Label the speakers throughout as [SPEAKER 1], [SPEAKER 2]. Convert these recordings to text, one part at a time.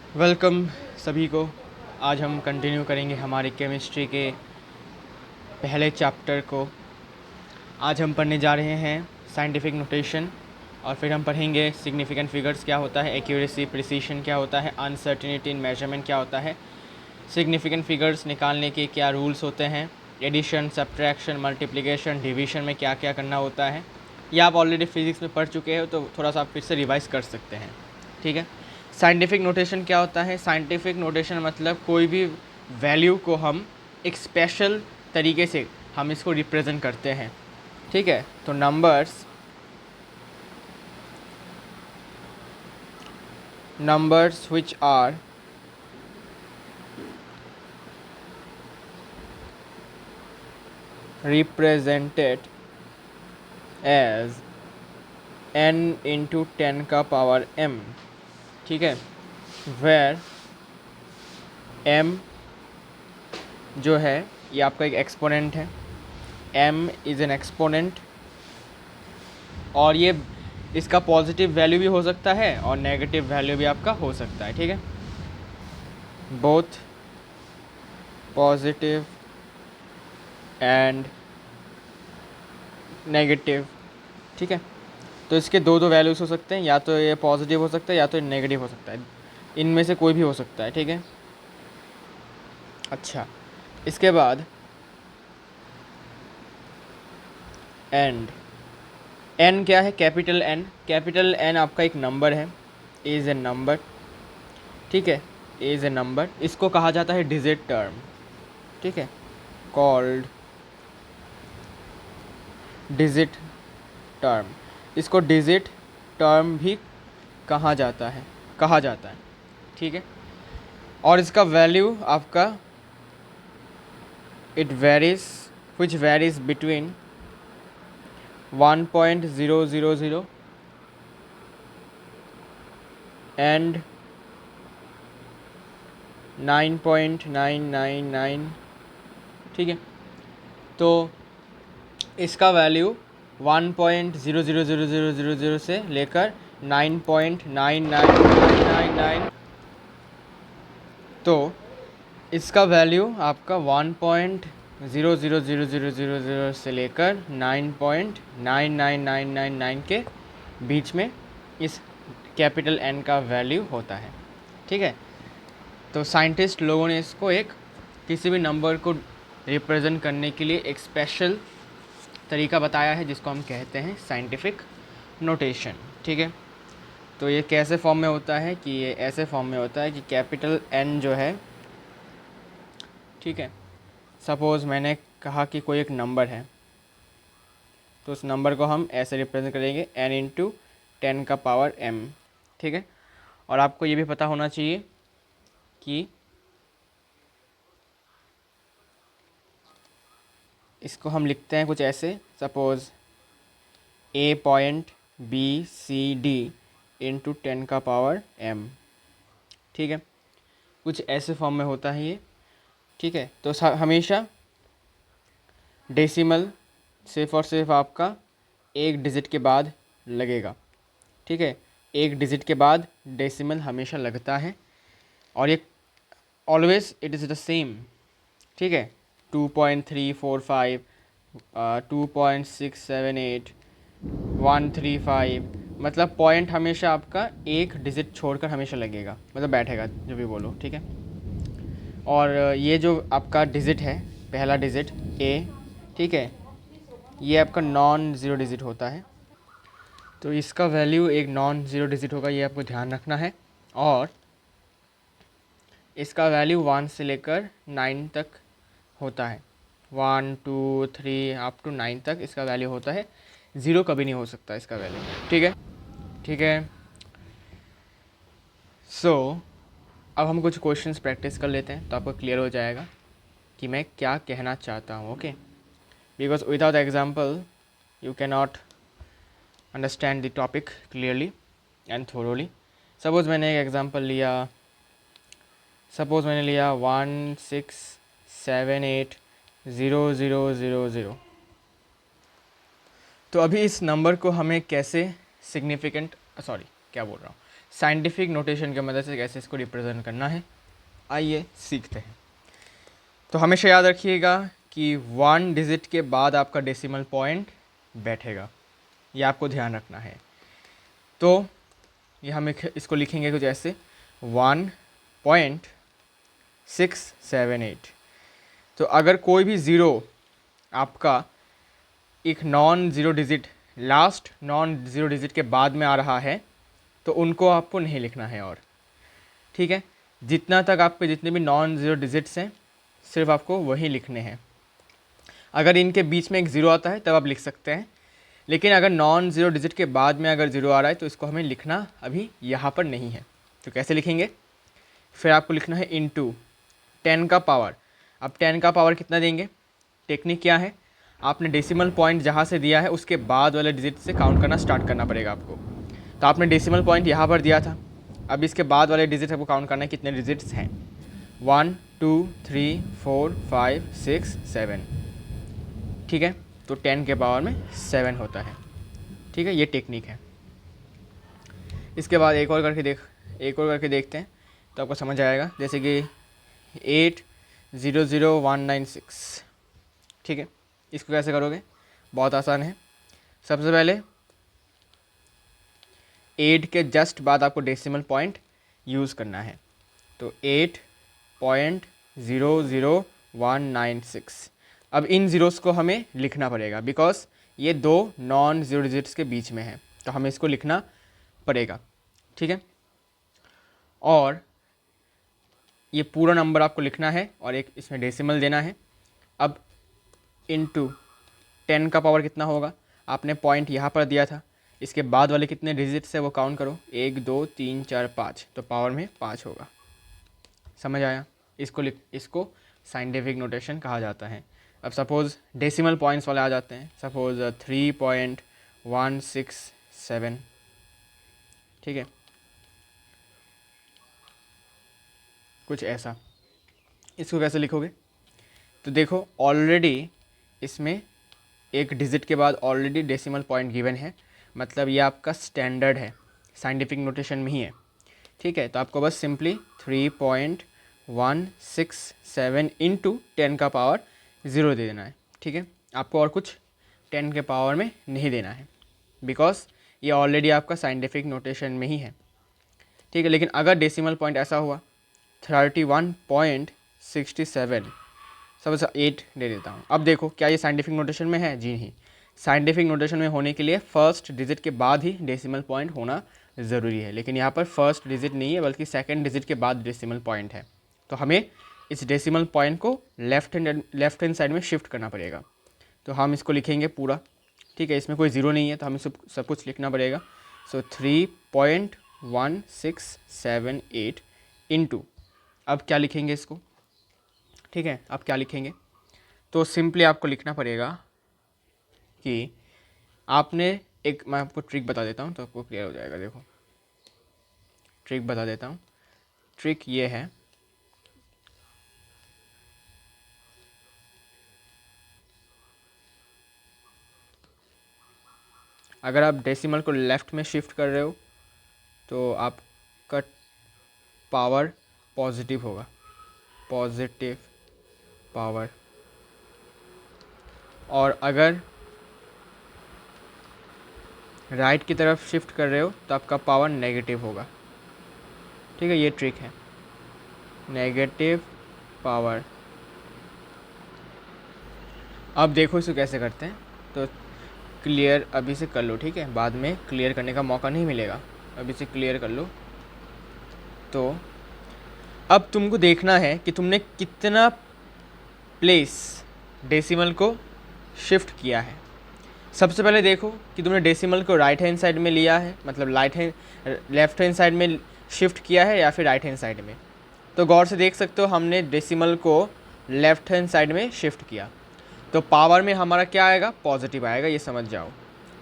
[SPEAKER 1] Welcome सभी को। आज हम कंटिन्यू करेंगे हमारे केमिस्ट्री के पहले चैप्टर को। आज हम पढ़ने जा रहे हैं साइंटिफिक नोटेशन, और फिर हम पढ़ेंगे सिग्निफिकेंट फिगर्स क्या होता है, एक्यूरेसी प्रिसीशन क्या होता है, अनसर्टिनिटी इन मेजरमेंट क्या होता है, सिग्निफिकेंट फिगर्स निकालने के क्या रूल्स होते हैं, एडिशन, सब्ट्रैक्शन, मल्टीप्लिकेशन, डिवीजन में क्या क्या करना होता है। ये आप ऑलरेडी फिजिक्स में पढ़ चुके हो, तो थोड़ा सा आप फिर से रिवाइज कर सकते हैं। ठीक है। साइंटिफिक नोटेशन क्या होता है? साइंटिफिक नोटेशन मतलब कोई भी वैल्यू को हम एक स्पेशल तरीके से हम इसको रिप्रेजेंट करते हैं। ठीक है। तो numbers which are represented as n into 10 का पावर m। ठीक है। where m जो है ये आपका एक एक्सपोनेंट है। m इज़ एन एक्सपोनेंट, और ये इसका पॉजिटिव वैल्यू भी हो सकता है और नेगेटिव वैल्यू भी आपका हो सकता है। ठीक है। Both positive and negative. ठीक है। तो इसके दो दो वैल्यूज़ हो सकते हैं, या तो ये पॉजिटिव हो सकता है या तो ये नेगेटिव हो सकता है। इनमें से कोई भी हो सकता है। ठीक है। अच्छा, इसके बाद एंड एन क्या है? Capital N. कैपिटल एन आपका एक नंबर है, इज़ ए नंबर। ठीक है। इज़ ए नंबर, इसको कहा जाता है डिजिट टर्म। ठीक है। Called digit term. इसको डिजिट टर्म भी कहा जाता है। ठीक है। और इसका वैल्यू आपका it varies which varies between 1.000 and 9.999। ठीक है। तो इसका वैल्यू 1.00000 से लेकर 9.99999। तो इसका वैल्यू आपका 1.00000 से लेकर 9.99999 के बीच में इस कैपिटल एन का वैल्यू होता है। ठीक है। तो साइंटिस्ट लोगों ने इसको एक किसी भी नंबर को रिप्रेजेंट करने के लिए एक स्पेशल तरीका बताया है, जिसको हम कहते हैं साइंटिफिक नोटेशन। ठीक है। तो ये कैसे फॉर्म में होता है कि ये ऐसे फॉर्म में होता है कि कैपिटल एन जो है, ठीक है, सपोज़ मैंने कहा कि कोई एक नंबर है, तो उस नंबर को हम ऐसे रिप्रेजेंट करेंगे n इंटू 10 का पावर m। ठीक है। और आपको ये भी पता होना चाहिए कि इसको हम लिखते हैं कुछ ऐसे, suppose a point b c d into 10 का पावर m। ठीक है। कुछ ऐसे फॉर्म में होता है ये। ठीक है। तो हमेशा डेसिमल सिर्फ और सिर्फ आपका एक डिजिट के बाद लगेगा। ठीक है। एक डिजिट के बाद डेसिमल हमेशा लगता है, और ये always it is the same. ठीक है। 2.345, 2.678, 135, मतलब पॉइंट हमेशा आपका एक डिजिट छोड़कर हमेशा लगेगा, मतलब बैठेगा, जो भी बोलो। ठीक है। और ये जो आपका डिजिट है, पहला डिजिट ए, ठीक है, ये आपका नॉन ज़ीरो डिजिट होता है। तो इसका वैल्यू एक नॉन ज़ीरो डिजिट होगा, ये आपको ध्यान रखना है। और इसका वैल्यू 1 से लेकर 9 तक होता है। 1 2 3 अप टू 9 तक इसका वैल्यू होता है। ज़ीरो कभी नहीं हो सकता इसका वैल्यू। ठीक है। ठीक है। सो अब हम कुछ क्वेश्चंस प्रैक्टिस कर लेते हैं, तो आपको क्लियर हो जाएगा कि मैं क्या कहना चाहता हूँ। Okay, because without example you can not understand the topic clearly and thoroughly. Suppose मैंने एक एग्जांपल लिया, 16780000। तो अभी इस नंबर को हमें कैसे सिग्निफिकेंट, सॉरी क्या बोल रहा हूँ, साइंटिफिक नोटेशन की मदद से कैसे इसको रिप्रेजेंट करना है, आइए सीखते हैं। तो हमेशा याद रखिएगा कि 1 डिजिट के बाद आपका डेसिमल पॉइंट बैठेगा, ये आपको ध्यान रखना है। तो ये हम इसको लिखेंगे कुछ ऐसे 1.678। तो अगर कोई भी ज़ीरो आपका एक non zero digit, last non zero digit के बाद में आ रहा है तो उनको आपको नहीं लिखना है। और ठीक है, जितना तक आपके जितने भी नॉन ज़ीरो डिजिट्स हैं सिर्फ आपको वही लिखने हैं। अगर इनके बीच में एक ज़ीरो आता है तब आप लिख सकते हैं, लेकिन अगर नॉन ज़ीरो डिजिट के बाद में अगर ज़ीरो आ रहा है तो इसको हमें लिखना अभी यहाँ पर नहीं है। तो कैसे लिखेंगे, फिर आपको लिखना है इनटू 10 का पावर। अब 10 का पावर कितना देंगे, टेक्निक क्या है, आपने डेसिमल पॉइंट जहाँ से दिया है उसके बाद वाले डिजिट से काउंट करना स्टार्ट करना पड़ेगा आपको। तो आपने डेसिमल पॉइंट यहाँ पर दिया था, अब इसके बाद वाले डिजिट आपको काउंट करना है कितने डिजिट्स हैं, 1 2 3 4 5 6 7। ठीक है, तो 10 के पावर में 7 होता है। ठीक है, ये टेक्निक है। इसके बाद एक और करके देखते हैं तो आपको समझ आएगा, जैसे कि 800196। ठीक है, इसको कैसे करोगे, बहुत आसान है। सबसे पहले 8 के जस्ट बाद आपको डेसिमल पॉइंट यूज़ करना है, तो 8.00196। अब इन ज़ीरोज़ को हमें लिखना पड़ेगा बिकॉज ये दो नॉन ज़ीरो डिजिट्स के बीच में है, तो हमें इसको लिखना पड़ेगा। ठीक है, और ये पूरा नंबर आपको लिखना है और एक इसमें डेसिमल देना है। अब इनटू 10 का पावर कितना होगा, आपने पॉइंट यहाँ पर दिया था, इसके बाद वाले कितने डिजिट्स है वो काउंट करो, 1 2 3 4 5, तो पावर में 5 होगा। समझ आया, इसको साइंटिफिक नोटेशन कहा जाता है। अब सपोज़ डेसिमल पॉइंट्स वाले आ जाते हैं, सपोज़ 3.167। ठीक है, कुछ ऐसा। इसको कैसे लिखोगे, तो देखो ऑलरेडी इसमें एक डिजिट के बाद ऑलरेडी डेसिमल पॉइंट गिवन है, मतलब ये आपका स्टैंडर्ड है, साइंटिफिक नोटेशन में ही है। ठीक है, तो आपको बस सिंपली 3.167 इंटू 10 का पावर 0 दे देना है। ठीक है, आपको और कुछ 10 के पावर में नहीं देना है बिकॉज ये ऑलरेडी आपका साइंटिफिक नोटेशन में ही है। ठीक है, लेकिन अगर डेसिमल पॉइंट ऐसा हुआ 31.67, सबसे 8 दे देता हूँ। अब देखो क्या ये साइंटिफिक नोटेशन में है, जी नहीं। साइंटिफिक नोटेशन में होने के लिए फर्स्ट डिजिट के बाद ही डेसिमल पॉइंट होना ज़रूरी है, लेकिन यहाँ पर फर्स्ट डिजिट नहीं है बल्कि सेकंड डिजिट के बाद डेसिमल पॉइंट है, तो हमें इस डेसिमल पॉइंट को लेफ्ट हैंड साइड में शिफ्ट करना पड़ेगा। तो हम इसको लिखेंगे पूरा। ठीक है, इसमें कोई ज़ीरो नहीं है तो हमें सब कुछ लिखना पड़ेगा। सो 3.1678 इंटू, अब क्या लिखेंगे इसको, ठीक है, अब क्या लिखेंगे, तो सिंपली आपको लिखना पड़ेगा कि आपने एक, मैं आपको ट्रिक बता देता हूँ तो आपको क्लियर हो जाएगा। देखो ट्रिक बता देता हूँ, ट्रिक ये है, अगर आप डेसिमल को लेफ़्ट में शिफ्ट कर रहे हो तो आपका पावर पॉजिटिव होगा, पॉजिटिव पावर, और अगर राइट की तरफ शिफ्ट कर रहे हो तो आपका पावर नेगेटिव होगा। ठीक है, ये ट्रिक है, नेगेटिव पावर। अब देखो इसको कैसे करते हैं, तो क्लियर अभी से कर लो। ठीक है, बाद में क्लियर करने का मौका नहीं मिलेगा, अभी से क्लियर कर लो। तो अब तुमको देखना है कि तुमने कितना प्लेस डेसिमल को शिफ्ट किया है। सबसे पहले देखो कि तुमने डेसिमल को राइट हैंड साइड में लिया है, मतलब लेफ्ट हैंड साइड में शिफ्ट किया है या फिर राइट हैंड साइड में। तो गौर से देख सकते हो हमने डेसिमल को लेफ्ट हैंड साइड में शिफ्ट किया, तो पावर में हमारा क्या आएगा, पॉजिटिव आएगा, ये समझ जाओ।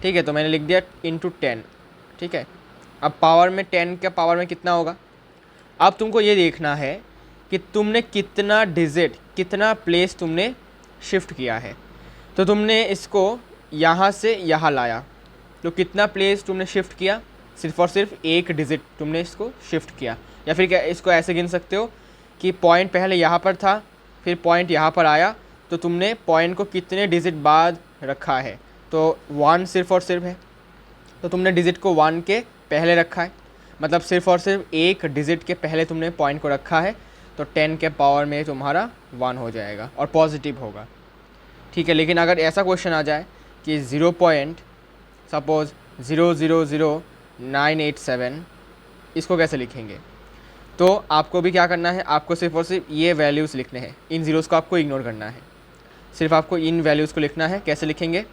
[SPEAKER 1] ठीक है, तो मैंने लिख दिया इंटू 10। ठीक है, अब पावर में 10 का पावर में कितना होगा, अब तुमको ये देखना है कि तुमने कितना डिजिट, कितना प्लेस तुमने शिफ्ट किया है। तो तुमने इसको यहाँ से यहाँ लाया, तो कितना प्लेस तुमने शिफ्ट किया, सिर्फ और सिर्फ एक डिजिट तुमने इसको शिफ्ट किया। या फिर क्या इसको ऐसे गिन सकते हो कि पॉइंट पहले यहाँ पर था, फिर पॉइंट यहाँ पर आया, तो तुमने पॉइंट को कितने डिजिट बाद रखा है, तो 1 सिर्फ और सिर्फ है, तो तुमने डिजिट को 1 के पहले रखा है, मतलब सिर्फ और सिर्फ एक डिजिट के पहले तुमने पॉइंट को रखा है, तो 10 के पावर में तुम्हारा 1 हो जाएगा और पॉजिटिव होगा। ठीक है, लेकिन अगर ऐसा क्वेश्चन आ जाए कि 0.000987, इसको कैसे लिखेंगे, तो आपको भी क्या करना है, आपको सिर्फ और सिर्फ ये वैल्यूज़ लिखने हैं, इन ज़ीरोज़ को आपको इग्नोर करना है, सिर्फ आपको इन वैल्यूज़ को लिखना है। कैसे लिखेंगे,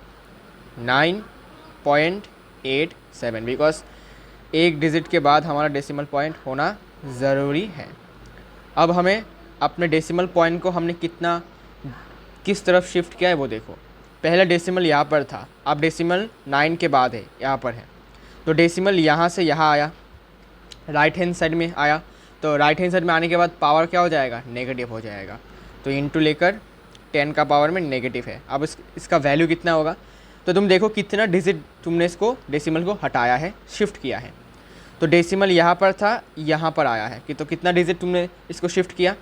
[SPEAKER 1] 9.87, बिकॉज एक डिजिट के बाद हमारा डेसिमल पॉइंट होना ज़रूरी है। अब हमें अपने डेसिमल पॉइंट को हमने किस तरफ शिफ्ट किया है वो देखो। पहला डेसिमल यहाँ पर था, अब डेसिमल 9 के बाद है, यहाँ पर है, तो डेसिमल यहाँ से यहाँ आया, राइट हैंड साइड में आया, तो राइट हैंड साइड में आने के बाद पावर क्या हो जाएगा, नेगेटिव हो जाएगा, तो इंटू लेकर 10 का पावर में नेगेटिव है। अब इसका वैल्यू कितना होगा, तो तुम देखो कितना डिजिट तुमने इसको डेसिमल को हटाया है, शिफ्ट किया है। तो डेसिमल यहाँ पर था, यहाँ पर आया है कि तो कितना डिजिट तुमने इसको शिफ्ट किया,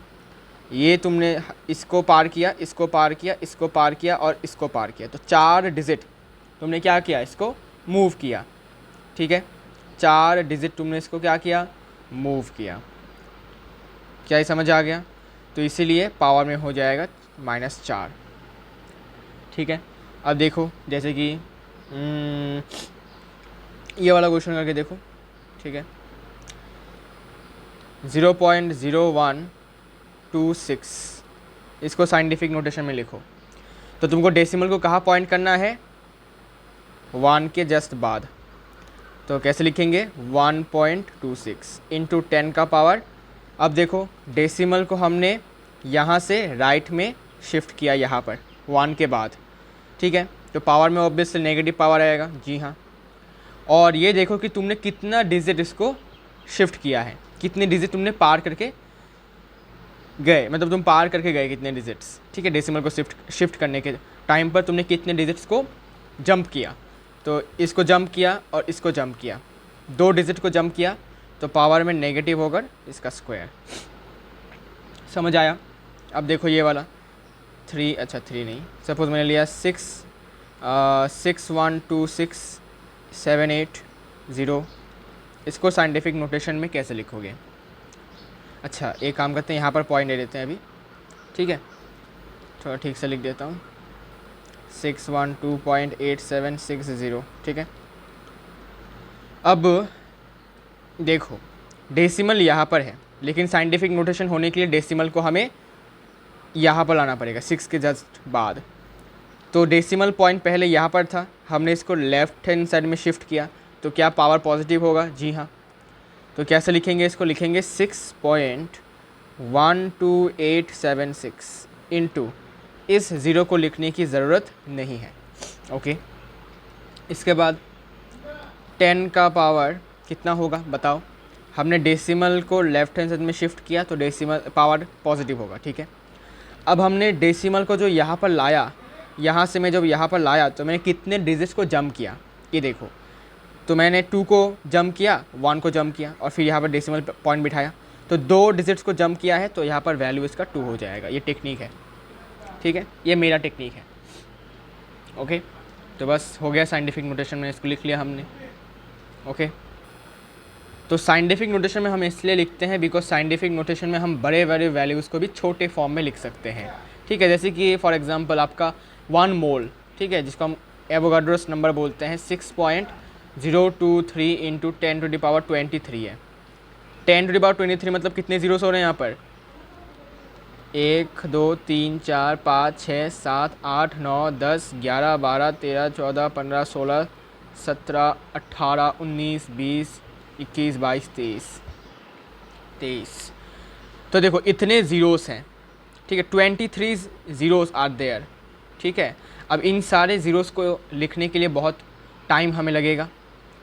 [SPEAKER 1] ये तुमने इसको पार किया, इसको पार किया, इसको पार किया और इसको पार किया, तो 4 डिजिट तुमने क्या किया, इसको मूव किया। ठीक है, 4 डिजिट तुमने इसको क्या किया, मूव किया। क्या ये समझ आ गया, तो इसीलिए पावर में हो जाएगा -4। ठीक है, अब देखो जैसे कि ये वाला क्वेश्चन करके देखो। ठीक है, 0.0126 इसको साइंटिफिक नोटेशन में लिखो, तो तुमको डेसिमल को कहाँ पॉइंट करना है, 1 के जस्ट बाद, तो कैसे लिखेंगे, 1.26 इंटू 10 का पावर। अब देखो डेसिमल को हमने यहाँ से राइट में शिफ्ट किया, यहाँ पर 1 के बाद। ठीक है, तो पावर में ऑब्वियसली नेगेटिव पावर आएगा, जी हाँ। और ये देखो कि तुमने कितना डिजिट इसको शिफ्ट किया है, कितने डिजिट तुमने पार करके गए, मतलब तुम पार करके गए कितने डिजिट्स। ठीक है, डेसिमल को शिफ्ट करने के टाइम पर तुमने कितने डिजिट्स को जंप किया, तो इसको जंप किया और इसको जंप किया, 2 डिजिट को जंप किया, तो पावर में नेगेटिव होकर इसका स्क्वायर। समझ आया। अब देखो ये वाला 3, अच्छा 3 नहीं, सपोज मैंने लिया 6126780, इसको साइंटिफिक नोटेशन में कैसे लिखोगे। अच्छा एक काम करते हैं, यहाँ पर पॉइंट ले लेते हैं अभी। ठीक है, थोड़ा ठीक से लिख देता हूँ, 612.8760। ठीक है, अब देखो डेसिमल यहाँ पर है, लेकिन साइंटिफिक नोटेशन होने के लिए डेसिमल को हमें यहाँ पर लाना पड़ेगा 6 के जस्ट बाद। तो डेसिमल पॉइंट पहले यहाँ पर था, हमने इसको लेफ़्ट हैंड साइड में शिफ्ट किया, तो क्या पावर पॉजिटिव होगा, जी हाँ। तो कैसे लिखेंगे इसको, लिखेंगे 6.12876 इंटू, इस ज़ीरो को लिखने की ज़रूरत नहीं है। ओके, इसके बाद 10 का पावर कितना होगा बताओ, हमने डेसिमल को लेफ़्ट हैंड साइड में शिफ्ट किया, तो डेसिमल पावर पॉजिटिव होगा। ठीक है, अब हमने डेसिमल को जो यहाँ पर लाया, यहाँ से मैं जब यहाँ पर लाया तो मैंने कितने डिजिट्स को जंप किया, ये देखो, तो मैंने 2 को जंप किया, 1 को जंप किया और फिर यहाँ पर डेसिमल पॉइंट बिठाया, तो 2 डिजिट्स को जंप किया है, तो यहाँ पर वैल्यू इसका 2 हो जाएगा। ये टेक्निक है। ठीक है, ये मेरा टेक्निक है। ओके, तो बस हो गया साइंटिफिक नोटेशन में, इसको लिख लिया हमने। ओके, तो साइंटिफिक नोटेशन में हम इसलिए लिखते हैं बिकॉज साइंटिफिक नोटेशन में हम बड़े बड़े वैल्यूज़ को भी छोटे फॉर्म में लिख सकते हैं। ठीक है, जैसे कि फॉर एग्जांपल आपका 1 मोल, ठीक है, जिसको हम एवोगाड्रोस नंबर बोलते हैं, 6.023 इंटू 10⁻23 है। 10⁻23 मतलब कितने ज़ीरोस हो रहे हैं यहाँ पर, 1 2 3 4 5 6 7 8 9 10 11 12 13 14 15 16 17 18 19 20 21 22 23। तो देखो इतने ज़ीरोस हैं। ठीक है, 23 ज़ीरोस आर देयर। ठीक है, अब इन सारे ज़ीरोस को लिखने के लिए बहुत टाइम हमें लगेगा।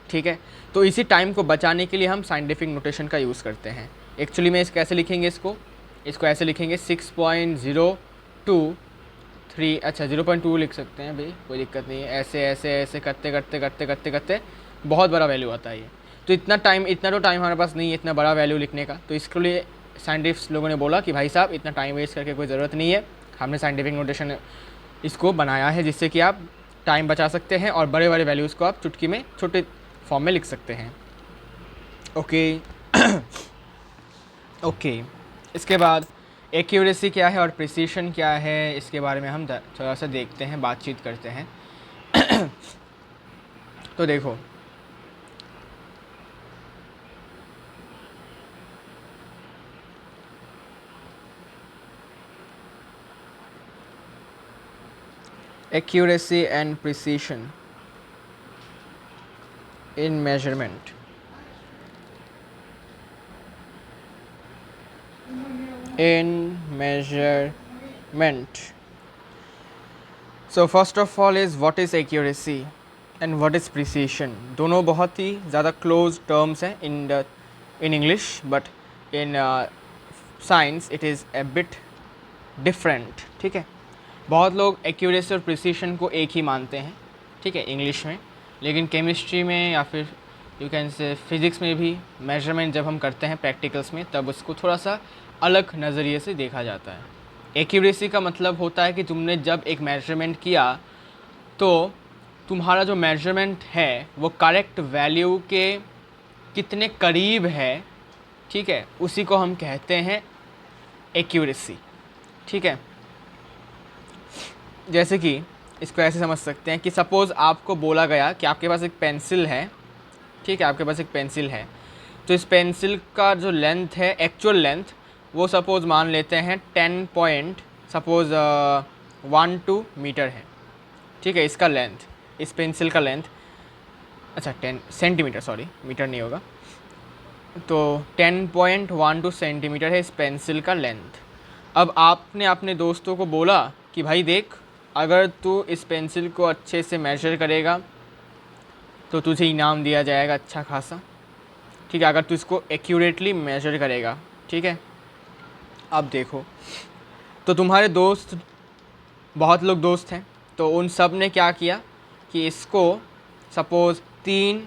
[SPEAKER 1] ठीक है, तो इसी टाइम को बचाने के लिए हम साइंटिफिक नोटेशन का यूज़ करते हैं। एक्चुअली में कैसे लिखेंगे इसको ऐसे लिखेंगे 6.023, अच्छा 0.2 लिख सकते हैं भाई, कोई दिक्कत नहीं है। ऐसे ऐसे ऐसे करते करते करते करते करते बहुत बड़ा वैल्यू आता है ये। तो इतना तो टाइम हमारे पास नहीं है इतना बड़ा वैल्यू लिखने का। तो इसके लिए साइंटिस्ट लोगों ने बोला कि भाई साहब इतना टाइम वेस्ट करके कोई ज़रूरत नहीं है, हमने साइंटिफिक नोटेशन इसको बनाया है जिससे कि आप टाइम बचा सकते हैं और बड़े बड़े वैल्यूज़ को आप चुटकी में छोटे फॉर्म में लिख सकते हैं। ओके ओके, इसके बाद एक्यूरेसी क्या है और प्रिसीशन क्या है, इसके बारे में हम थोड़ा सा देखते हैं, बातचीत करते हैं। तो देखो, accuracy and precision in measurement. So first of all is what is accuracy and what is precision. दोनों बहुत ही ज़्यादा क्लोज टर्म्स हैं in English, but in science it is a bit different, ठीक है। बहुत लोग एक्यूरेसी और प्रिसीशन को एक ही मानते हैं, ठीक है, इंग्लिश में, लेकिन केमिस्ट्री में या फिर यू कैन से फिज़िक्स में भी मेजरमेंट जब हम करते हैं प्रैक्टिकल्स में तब उसको थोड़ा सा अलग नज़रिए से देखा जाता है। एक्यूरेसी का मतलब होता है कि तुमने जब एक मेजरमेंट किया तो तुम्हारा जो मेजरमेंट है वो करेक्ट वैल्यू के कितने करीब है, ठीक है, उसी को हम कहते हैं एक्यूरेसी, ठीक है। जैसे कि इसको ऐसे समझ सकते हैं कि सपोज़ आपको बोला गया कि आपके पास एक पेंसिल है, ठीक है, आपके पास एक पेंसिल है, तो इस पेंसिल का जो लेंथ है, एक्चुअल लेंथ, वो सपोज़ मान लेते हैं 10 पॉइंट सपोज़ 12 मीटर है, ठीक है, इसका लेंथ, इस पेंसिल का लेंथ, अच्छा 10 सेंटीमीटर, सॉरी मीटर नहीं होगा, तो 10.12 सेंटीमीटर है इस पेंसिल का लेंथ। अब आपने अपने दोस्तों को बोला कि भाई देख, अगर तू इस पेंसिल को अच्छे से मेजर करेगा तो तुझे इनाम दिया जाएगा अच्छा खासा, ठीक है, अगर तू इसको एक्यूरेटली मेजर करेगा, ठीक है। अब देखो, तो तुम्हारे दोस्त, बहुत लोग दोस्त हैं, तो उन सब ने क्या किया कि इसको सपोज़ 3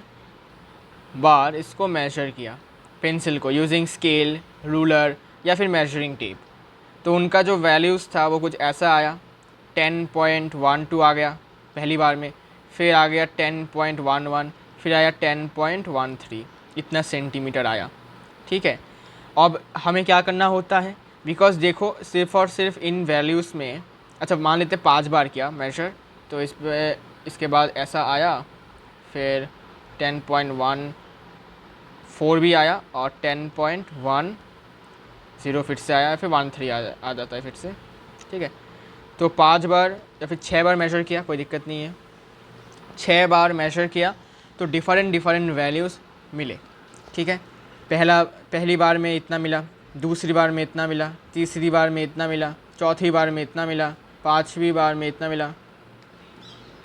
[SPEAKER 1] बार इसको मेजर किया, पेंसिल को, यूजिंग स्केल, रूलर या फिर मेजरिंग टेप। तो उनका जो वैल्यूज़ था वो कुछ ऐसा आया, 10.12 आ गया पहली बार में, फिर आ गया 10.11, फिर आया 10.13, इतना सेंटीमीटर आया, ठीक है। अब हमें क्या करना होता है, बिकॉज़ देखो सिर्फ़ और सिर्फ इन वैल्यूज़ में, अच्छा मान लेते 5 बार किया मेजर, तो इसके बाद ऐसा आया, फिर 10.14 भी आया और 10.10 फिर से आया, फिर 13 आ जाता है फिर से, ठीक है। तो 5 बार या फिर 6 बार मेजर किया, कोई दिक्कत नहीं है, 6 बार मेजर किया तो डिफरेंट वैल्यूज़ मिले, ठीक है। पहली बार में इतना मिला, दूसरी बार में इतना मिला, तीसरी बार में इतना मिला, चौथी बार में इतना मिला, पाँचवीं बार में इतना मिला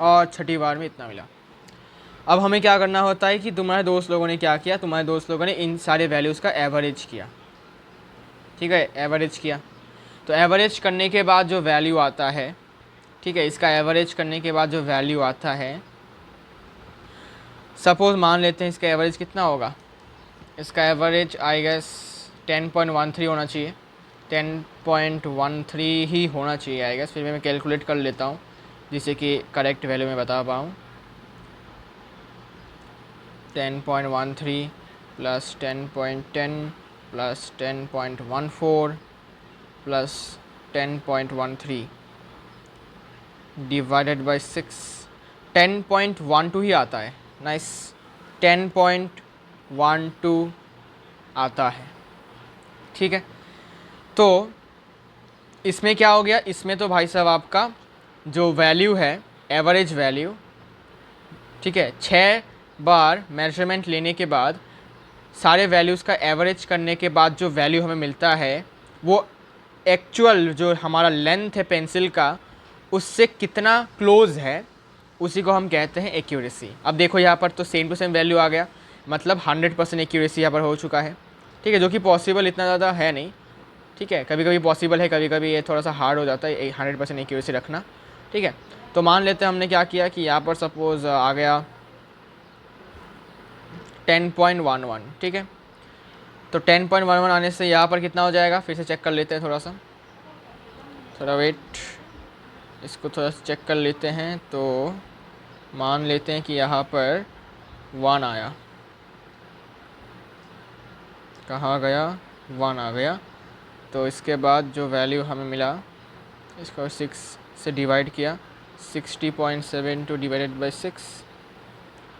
[SPEAKER 1] और छठी बार में इतना मिला। अब हमें क्या करना होता है कि तुम्हारे दोस्त लोगों ने क्या किया, तुम्हारे दोस्त लोगों ने इन सारे वैल्यूज़ का एवरेज किया, ठीक है, एवरेज किया। तो एवरेज करने के बाद जो वैल्यू आता है, ठीक है, इसका एवरेज करने के बाद जो वैल्यू आता है, सपोज़ मान लेते हैं इसका एवरेज कितना होगा, इसका एवरेज आई गेस 10.13 होना चाहिए, 10.13 ही होना चाहिए आई गेस, फिर मैं कैलकुलेट कर लेता हूँ जिससे कि करेक्ट वैल्यू मैं बता पाऊँ। 10.13 plus 10.10 plus 10.14 plus 10.13 divided by 6, 10.12 ही आता है, नाइस, 10.12 आता है, ठीक है। तो इसमें क्या हो गया, इसमें तो भाई साहब आपका जो वैल्यू है, एवरेज वैल्यू, ठीक है, 6 बार मेजरमेंट लेने के बाद सारे वैल्यूज़ का एवरेज करने के बाद जो वैल्यू हमें मिलता है वो एक्चुअल जो हमारा लेंथ है पेंसिल का उससे कितना क्लोज़ है, उसी को हम कहते हैं एक्यूरेसी। अब देखो यहाँ पर तो सेम टू सेम वैल्यू आ गया, मतलब 100% एक्यूरेसी यहाँ पर हो चुका है, ठीक है, जो कि पॉसिबल इतना ज़्यादा है नहीं, ठीक है, कभी कभी पॉसिबल है, कभी कभी ये थोड़ा सा हार्ड हो जाता है 100% एक्यूरेसी रखना, ठीक है। तो मान लेते हैं हमने क्या किया कि यहाँ पर सपोज़ आ गया 10.11, ठीक है। तो 10.11 आने से यहाँ पर कितना हो जाएगा, फिर से चेक कर लेते हैं, थोड़ा वेट, इसको थोड़ा सा चेक कर लेते हैं। तो मान लेते हैं कि यहाँ पर 1 आया, कहाँ गया, 1 आ गया। तो इसके बाद जो वैल्यू हमें मिला, इसको 6 से डिवाइड किया, 60.72 डिवाइडेड बाई 6,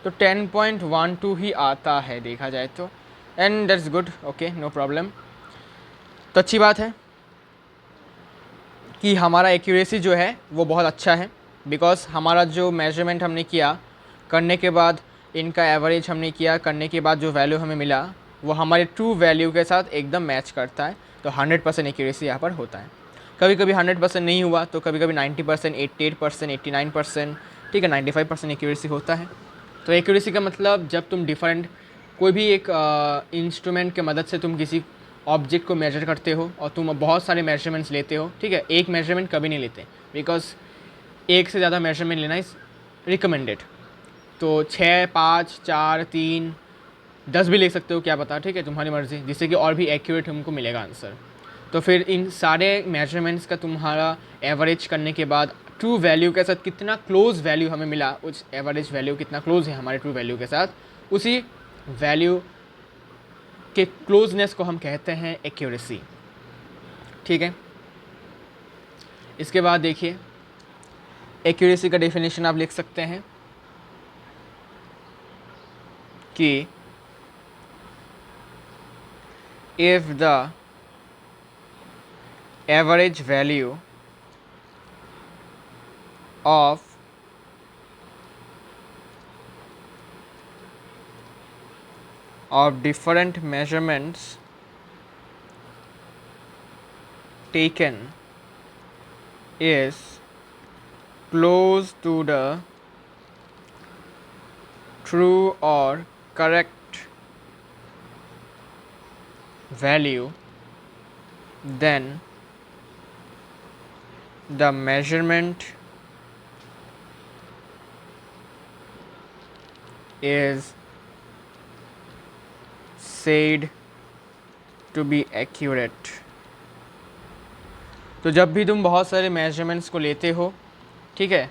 [SPEAKER 1] तो 10.12 ही आता है देखा जाए तो। And that's good, okay, no problem. तो अच्छी बात है कि हमारा एक्यूरेसी जो है वो बहुत अच्छा है, बिकॉज हमारा जो मेजरमेंट हमने किया करने के बाद, इनका एवरेज हमने किया करने के बाद जो वैल्यू हमें मिला वो हमारे ट्रू वैल्यू के साथ एकदम मैच करता है। तो 100% एक्यूरेसी यहाँ पर होता है। कभी कभी 100% नहीं हुआ तो कभी कभी 90%, 88%, 89%, ठीक है, 95% एक्यूरेसी होता है। तो एक्यूरेसी का मतलब जब तुम डिफरेंट कोई भी एक इंस्ट्रूमेंट के मदद से तुम किसी ऑब्जेक्ट को मेजर करते हो और तुम बहुत सारे मेजरमेंट्स लेते हो, ठीक है, एक मेजरमेंट कभी नहीं लेते, बिकॉज एक से ज़्यादा मेजरमेंट लेना इज़ रिकमेंडेड। तो 6, 5, 4, 3, 10 भी ले सकते हो, क्या पता, ठीक है, तुम्हारी मर्ज़ी, जिससे कि और भी एक्यूरेट हमको मिलेगा आंसर। तो फिर इन सारे मेजरमेंट्स का तुम्हारा एवरेज करने के बाद ट्रू वैल्यू के साथ कितना क्लोज वैल्यू हमें मिला, उस एवरेज वैल्यू कितना क्लोज है हमारे ट्रू वैल्यू के साथ, उसी वैल्यू के क्लोजनेस को हम कहते हैं एक्यूरेसी, ठीक है। इसके बाद देखिए, एक्यूरेसी का डेफिनेशन आप लिख सकते हैं कि if the average value of different measurements taken is close to the true or correct value, then the measurement is said to be accurate। तो जब भी तुम बहुत सारे मेजरमेंट्स को लेते हो, ठीक है,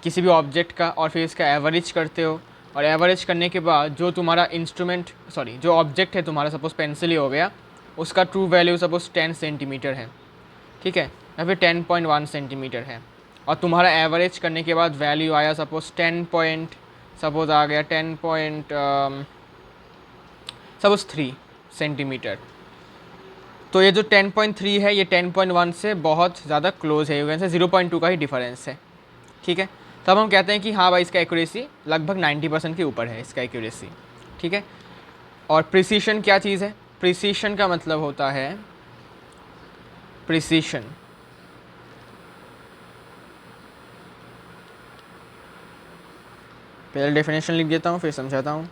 [SPEAKER 1] किसी भी ऑब्जेक्ट का, और फिर इसका एवरेज करते हो, और एवरेज करने के बाद जो तुम्हारा जो ऑब्जेक्ट है तुम्हारा, सपोज पेंसिल ही हो गया, उसका ट्रू वैल्यू सपोज 10 सेंटीमीटर है, ठीक है, या फिर 10.1 सेंटीमीटर है, और तुम्हारा एवरेज करने के बाद वैल्यू आया सपोज 3 सेंटीमीटर। तो ये जो 10.3 है ये 10.1 से बहुत ज़्यादा क्लोज है, वैसे 0.2 का ही डिफरेंस है, ठीक है। तब हम कहते हैं कि हाँ भाई, इसका एक्यूरेसी लगभग 90% के ऊपर है इसका एक्यूरेसी, ठीक है। और प्रिसीशन क्या चीज़ है? प्रिसीशन का मतलब होता है प्रिसीशन, पहले डेफिनेशन लिख देता हूँ फिर समझाता हूँ।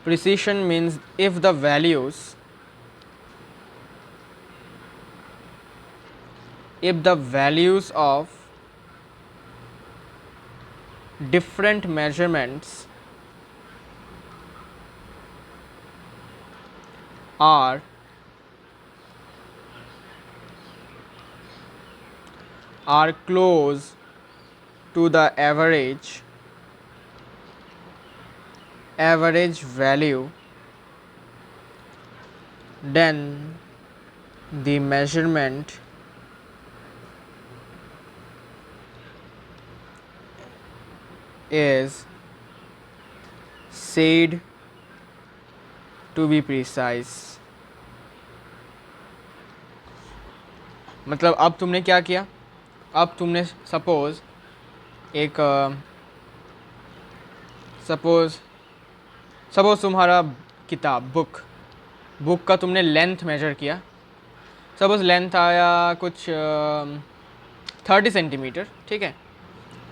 [SPEAKER 1] Precision means if the values of different measurements are close to the average value, then the measurement is said to be precise। मतलब अब तुमने क्या किया, अब तुमने सपोज तुम्हारा किताब बुक का तुमने लेंथ मेजर किया, सपोज लेंथ आया कुछ 30 सेंटीमीटर, ठीक है,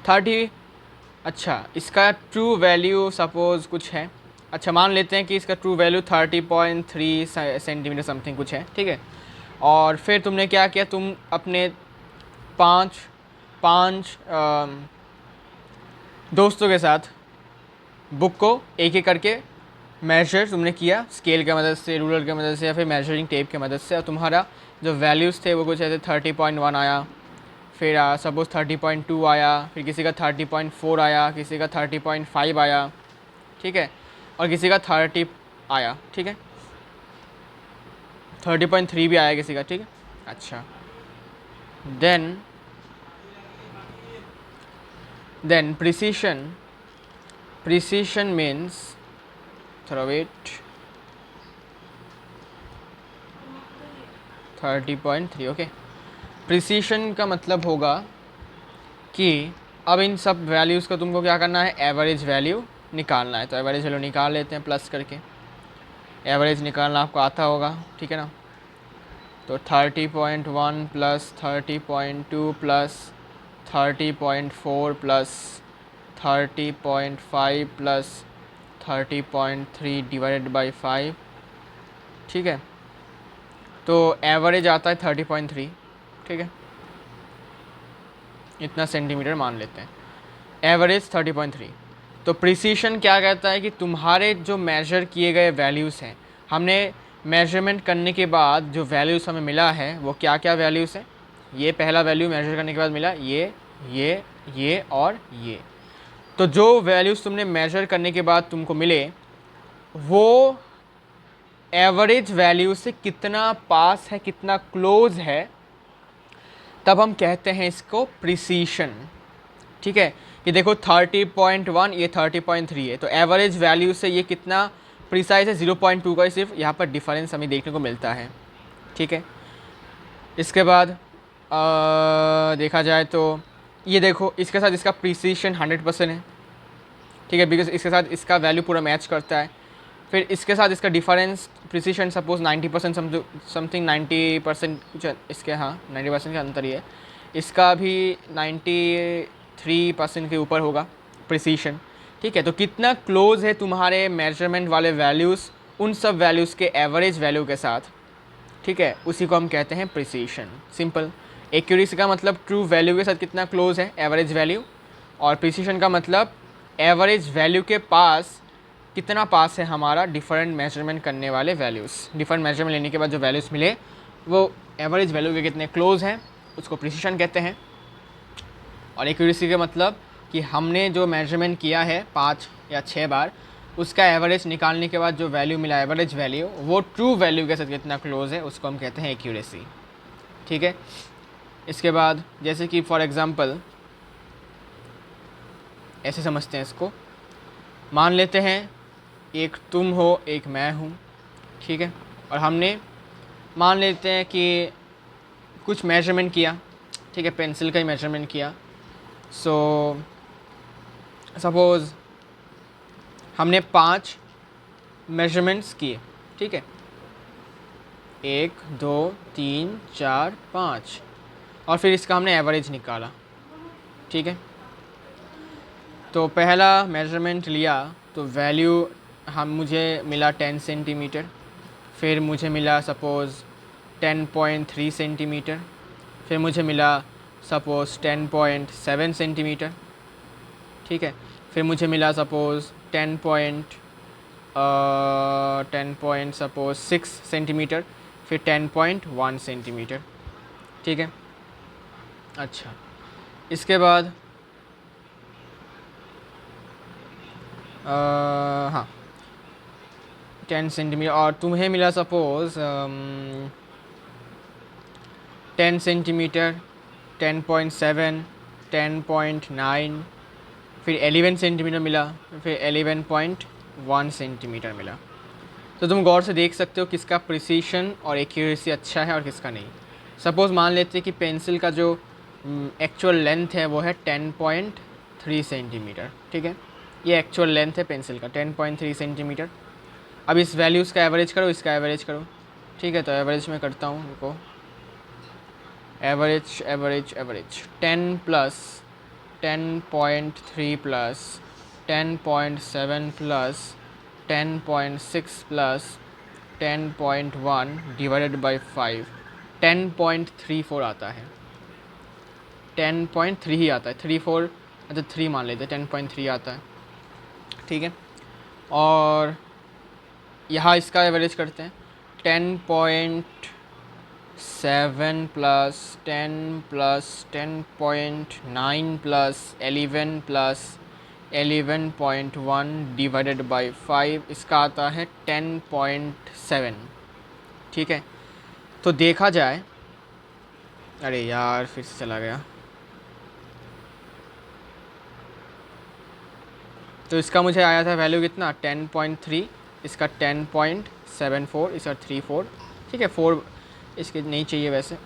[SPEAKER 1] 30। अच्छा, इसका ट्रू वैल्यू सपोज़ कुछ है, अच्छा मान लेते हैं कि इसका ट्रू वैल्यू 30.3 सेंटीमीटर समथिंग कुछ है, ठीक है। और फिर तुमने क्या किया, तुम अपने पाँच दोस्तों के साथ बुक को एक एक करके मेजर तुमने किया स्केल की मदद से, रूलर की मदद से या फिर मेजरिंग टेप की मदद से, और तुम्हारा जो वैल्यूज़ थे वो कुछ ऐसे 30.1 आया, फिर सपोज़ 30.2 आया, फिर किसी का 30.4 आया, किसी का 30.5 आया, ठीक है, और किसी का 30 आया, ठीक है, 30.3 भी आया किसी का, ठीक है। अच्छा, देन प्रिसीशन मीन्स, थोड़ा वेट, 30.3, ओके। प्रिसीशन का मतलब होगा कि अब इन सब वैल्यूज़ का तुमको क्या करना है, एवरेज वैल्यू निकालना है। तो एवरेज वैल्यू निकाल लेते हैं प्लस करके, एवरेज निकालना आपको आता होगा, ठीक है ना। तो 30.1 plus 30.2 plus 30.4 plus 30.5 plus 30.3 divided by 5, ठीक है। तो एवरेज आता है 30.3, ठीक है, इतना सेंटीमीटर मान लेते हैं, एवरेज 30.3। तो प्रिसीशन क्या कहता है कि तुम्हारे जो मेजर किए गए वैल्यूज़ हैं, हमने मेजरमेंट करने के बाद जो वैल्यूज़ हमें मिला है वो क्या क्या वैल्यूज़ हैं। ये पहला वैल्यू मेजर करने के बाद मिला, ये और ये। तो जो वैल्यूज़ तुमने मेजर करने के बाद तुमको मिले वो एवरेज वैल्यू से कितना पास है, कितना क्लोज है, तब हम कहते हैं इसको प्रिसीशन, ठीक है। ये देखो 30.1, ये 30.3 है, तो एवरेज वैल्यू से ये कितना प्रिसाइज है, 0.2 का सिर्फ यहाँ पर डिफरेंस हमें देखने को मिलता है, ठीक है। इसके बाद देखा जाए तो ये देखो इसके साथ इसका प्रिसीशन 100% है, ठीक है, बिकॉज इसके साथ इसका वैल्यू पूरा मैच करता है। फिर इसके साथ इसका डिफरेंस प्रिसीशन सपोज 90% समथिंग 90% कुछ इसके, हाँ 90% का अंतर ही है। इसका भी 93% के ऊपर होगा प्रिसीशन, ठीक है। तो कितना क्लोज है तुम्हारे मेजरमेंट वाले वैल्यूज़ उन सब वैल्यूज़ के एवरेज वैल्यू के साथ, ठीक है, उसी को हम कहते हैं प्रिसीशन। सिंपल। एक्यूरेसी का मतलब ट्रू वैल्यू के साथ कितना क्लोज है एवरेज वैल्यू, और प्रिसीशन का मतलब एवरेज वैल्यू के पास कितना पास है हमारा डिफरेंट मेजरमेंट करने वाले वैल्यूज़। डिफरेंट मेजरमेंट लेने के बाद जो वैल्यूज़ मिले वो एवरेज वैल्यू के कितने क्लोज हैं, उसको प्रिसीशन कहते हैं। और एक्यूरेसी का मतलब कि हमने जो मेजरमेंट किया है 5 या 6 बार, उसका एवरेज निकालने के बाद जो वैल्यू मिला एवरेज वैल्यू, वो ट्रू वैल्यू के साथ कितना क्लोज है उसको हम कहते हैं एक्यूरेसी, ठीक है। इसके बाद जैसे कि फॉर एग्ज़ाम्पल ऐसे समझते हैं इसको, मान लेते हैं एक तुम हो एक मैं हूँ, ठीक है, और हमने मान लेते हैं कि कुछ मेजरमेंट किया, ठीक है, पेंसिल का ही मेजरमेंट किया। सो सपोज़ हमने 5 मेजरमेंट्स किए, ठीक है, 1 2 3 4 5, और फिर इसका हमने एवरेज निकाला, ठीक है। तो पहला मेजरमेंट लिया तो वैल्यू मुझे मिला 10 सेंटीमीटर, फिर मुझे मिला सपोज़ 10.3 सेंटीमीटर, फिर मुझे मिला सपोज़ 10.7 सेंटीमीटर, ठीक है, फिर मुझे मिला सपोज़ 10.6 सेंटीमीटर, फिर 10.1 सेंटीमीटर, ठीक है। अच्छा, इसके बाद हाँ 10 सेंटीमीटर, और तुम्हें मिला सपोज़ 10 सेंटीमीटर, 10.7, 10.9, फिर 11 सेंटीमीटर मिला, फिर 11.1 सेंटीमीटर मिला। तो तुम गौर से देख सकते हो किसका प्रिसीशन और एक्यूरेसी अच्छा है और किसका नहीं। सपोज़ मान लेते हैं कि पेंसिल का जो एक्चुअल लेंथ है वो है 10.3 सेंटीमीटर, ठीक है, ये एक्चुअल लेंथ है पेंसिल का 10.3 सेंटीमीटर। अब इस वैल्यूज़ का एवरेज करो, इसका एवरेज करो, ठीक है। तो एवरेज मैं करता हूँ उनको, average average average 10 plus 10.3 plus 10.7 plus 10.6 plus 10.1 divided by 5, 10.34 आता है, 10.3 ही आता है, 3 अच्छा 3 मान लेते हैं, 10.3 आता है, ठीक है। और यहाँ इसका एवरेज करते हैं 10.7 plus 10 plus 10.9 plus 11 plus 11.1 divided by 5, इसका आता है 10.7। ठीक है, तो देखा जाए, अरे यार फिर से चला गया, तो इसका मुझे आया था वैल्यू कितना 10.3, इसका 10.74, इसका 34। ठीक है, 4 इसके नहीं चाहिए वैसे,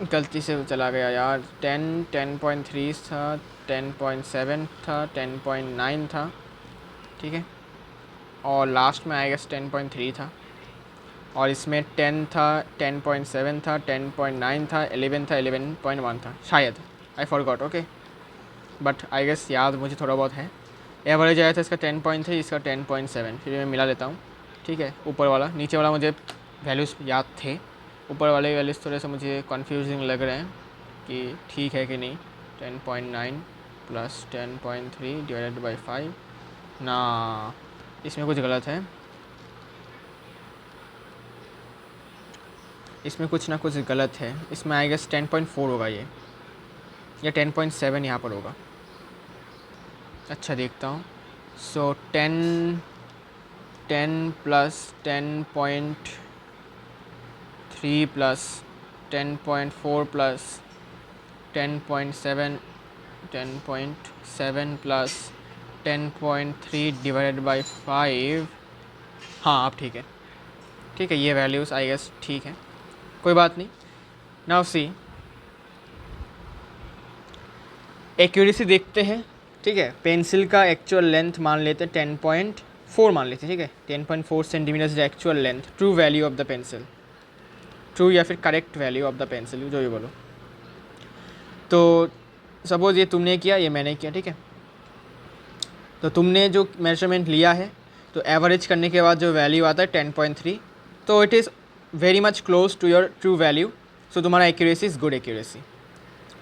[SPEAKER 1] गलती से चला गया यार। 10.3 था, 10.7 था, 10.9 था। ठीक है, और लास्ट में आएगा 10.3 था, और इसमें 10 था, 10.7 था, 10.9 था, 11 था, 11.1 था शायद, I forgot. Okay, but I guess याद मुझे थोड़ा बहुत है। एवरेज आया था इसका 10.3, इसका 10.7, फिर मैं मिला लेता हूँ। ठीक है, ऊपर वाला नीचे वाला मुझे वैल्यूज़ याद थे, ऊपर वाले वैल्यूज़ थोड़े से मुझे कन्फ्यूजिंग लग रहे हैं कि ठीक है कि नहीं। 10.9 प्लस 10.3 डिवाइडेड बाई 5, ना इसमें कुछ गलत है, इसमें कुछ ना कुछ गलत है। इसमें आई गेस 10.4 होगा ये, या 10.7 यहाँ पर होगा। अच्छा देखता हूँ। सो 10 plus 10.3 plus 10.4 plus 10.7 plus 10.3 divided by 5। हाँ अब ठीक है, ठीक है, ये वैल्यूज़ आई गेस ठीक है, कोई बात नहीं। नाउ सी, एक्यूरेसी देखते हैं। ठीक है, पेंसिल का एक्चुअल लेंथ मान लेते हैं 10.4 मान लेते हैं। ठीक है, 10.4 centimetre actual length, true value of the pencil, true या फिर correct value of the pencil, जो भी बोलो। तो सपोज़ ये तुमने किया, ये मैंने किया। ठीक है, तो तुमने जो मेजरमेंट लिया है, तो एवरेज करने के बाद जो वैल्यू आता है 10.3, तो it is very much close to your true value. So तुम्हारा एक्यूरेसी इज़ गुड एक्यूरेसी,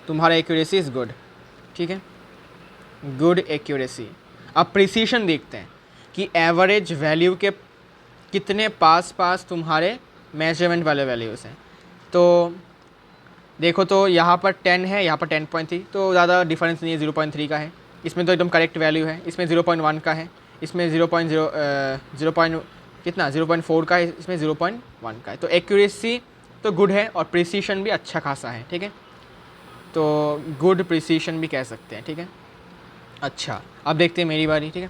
[SPEAKER 1] तुम्हारा एक्यूरेसी इज़ गुड। ठीक है, गुड एक्यूरेसी। अब प्रिसीशन देखते हैं कि एवरेज वैल्यू के कितने पास पास तुम्हारे मेजरमेंट वाले वैल्यूज़ हैं। तो देखो, तो यहाँ पर 10 है, यहाँ पर 10.3, तो ज़्यादा डिफरेंस नहीं है, 0.3 का है। इसमें तो एकदम करेक्ट वैल्यू है। इसमें 0.1 का है, इसमें 0. कितना 0.4 का है, इसमें 0.1 का है। तो एक्यूरेसी तो गुड है और प्रिसीशन भी अच्छा खासा है। ठीक है, तो गुड प्रिसीशन भी कह सकते हैं। ठीक है, अच्छा अब देखते हैं मेरी बारी। ठीक है,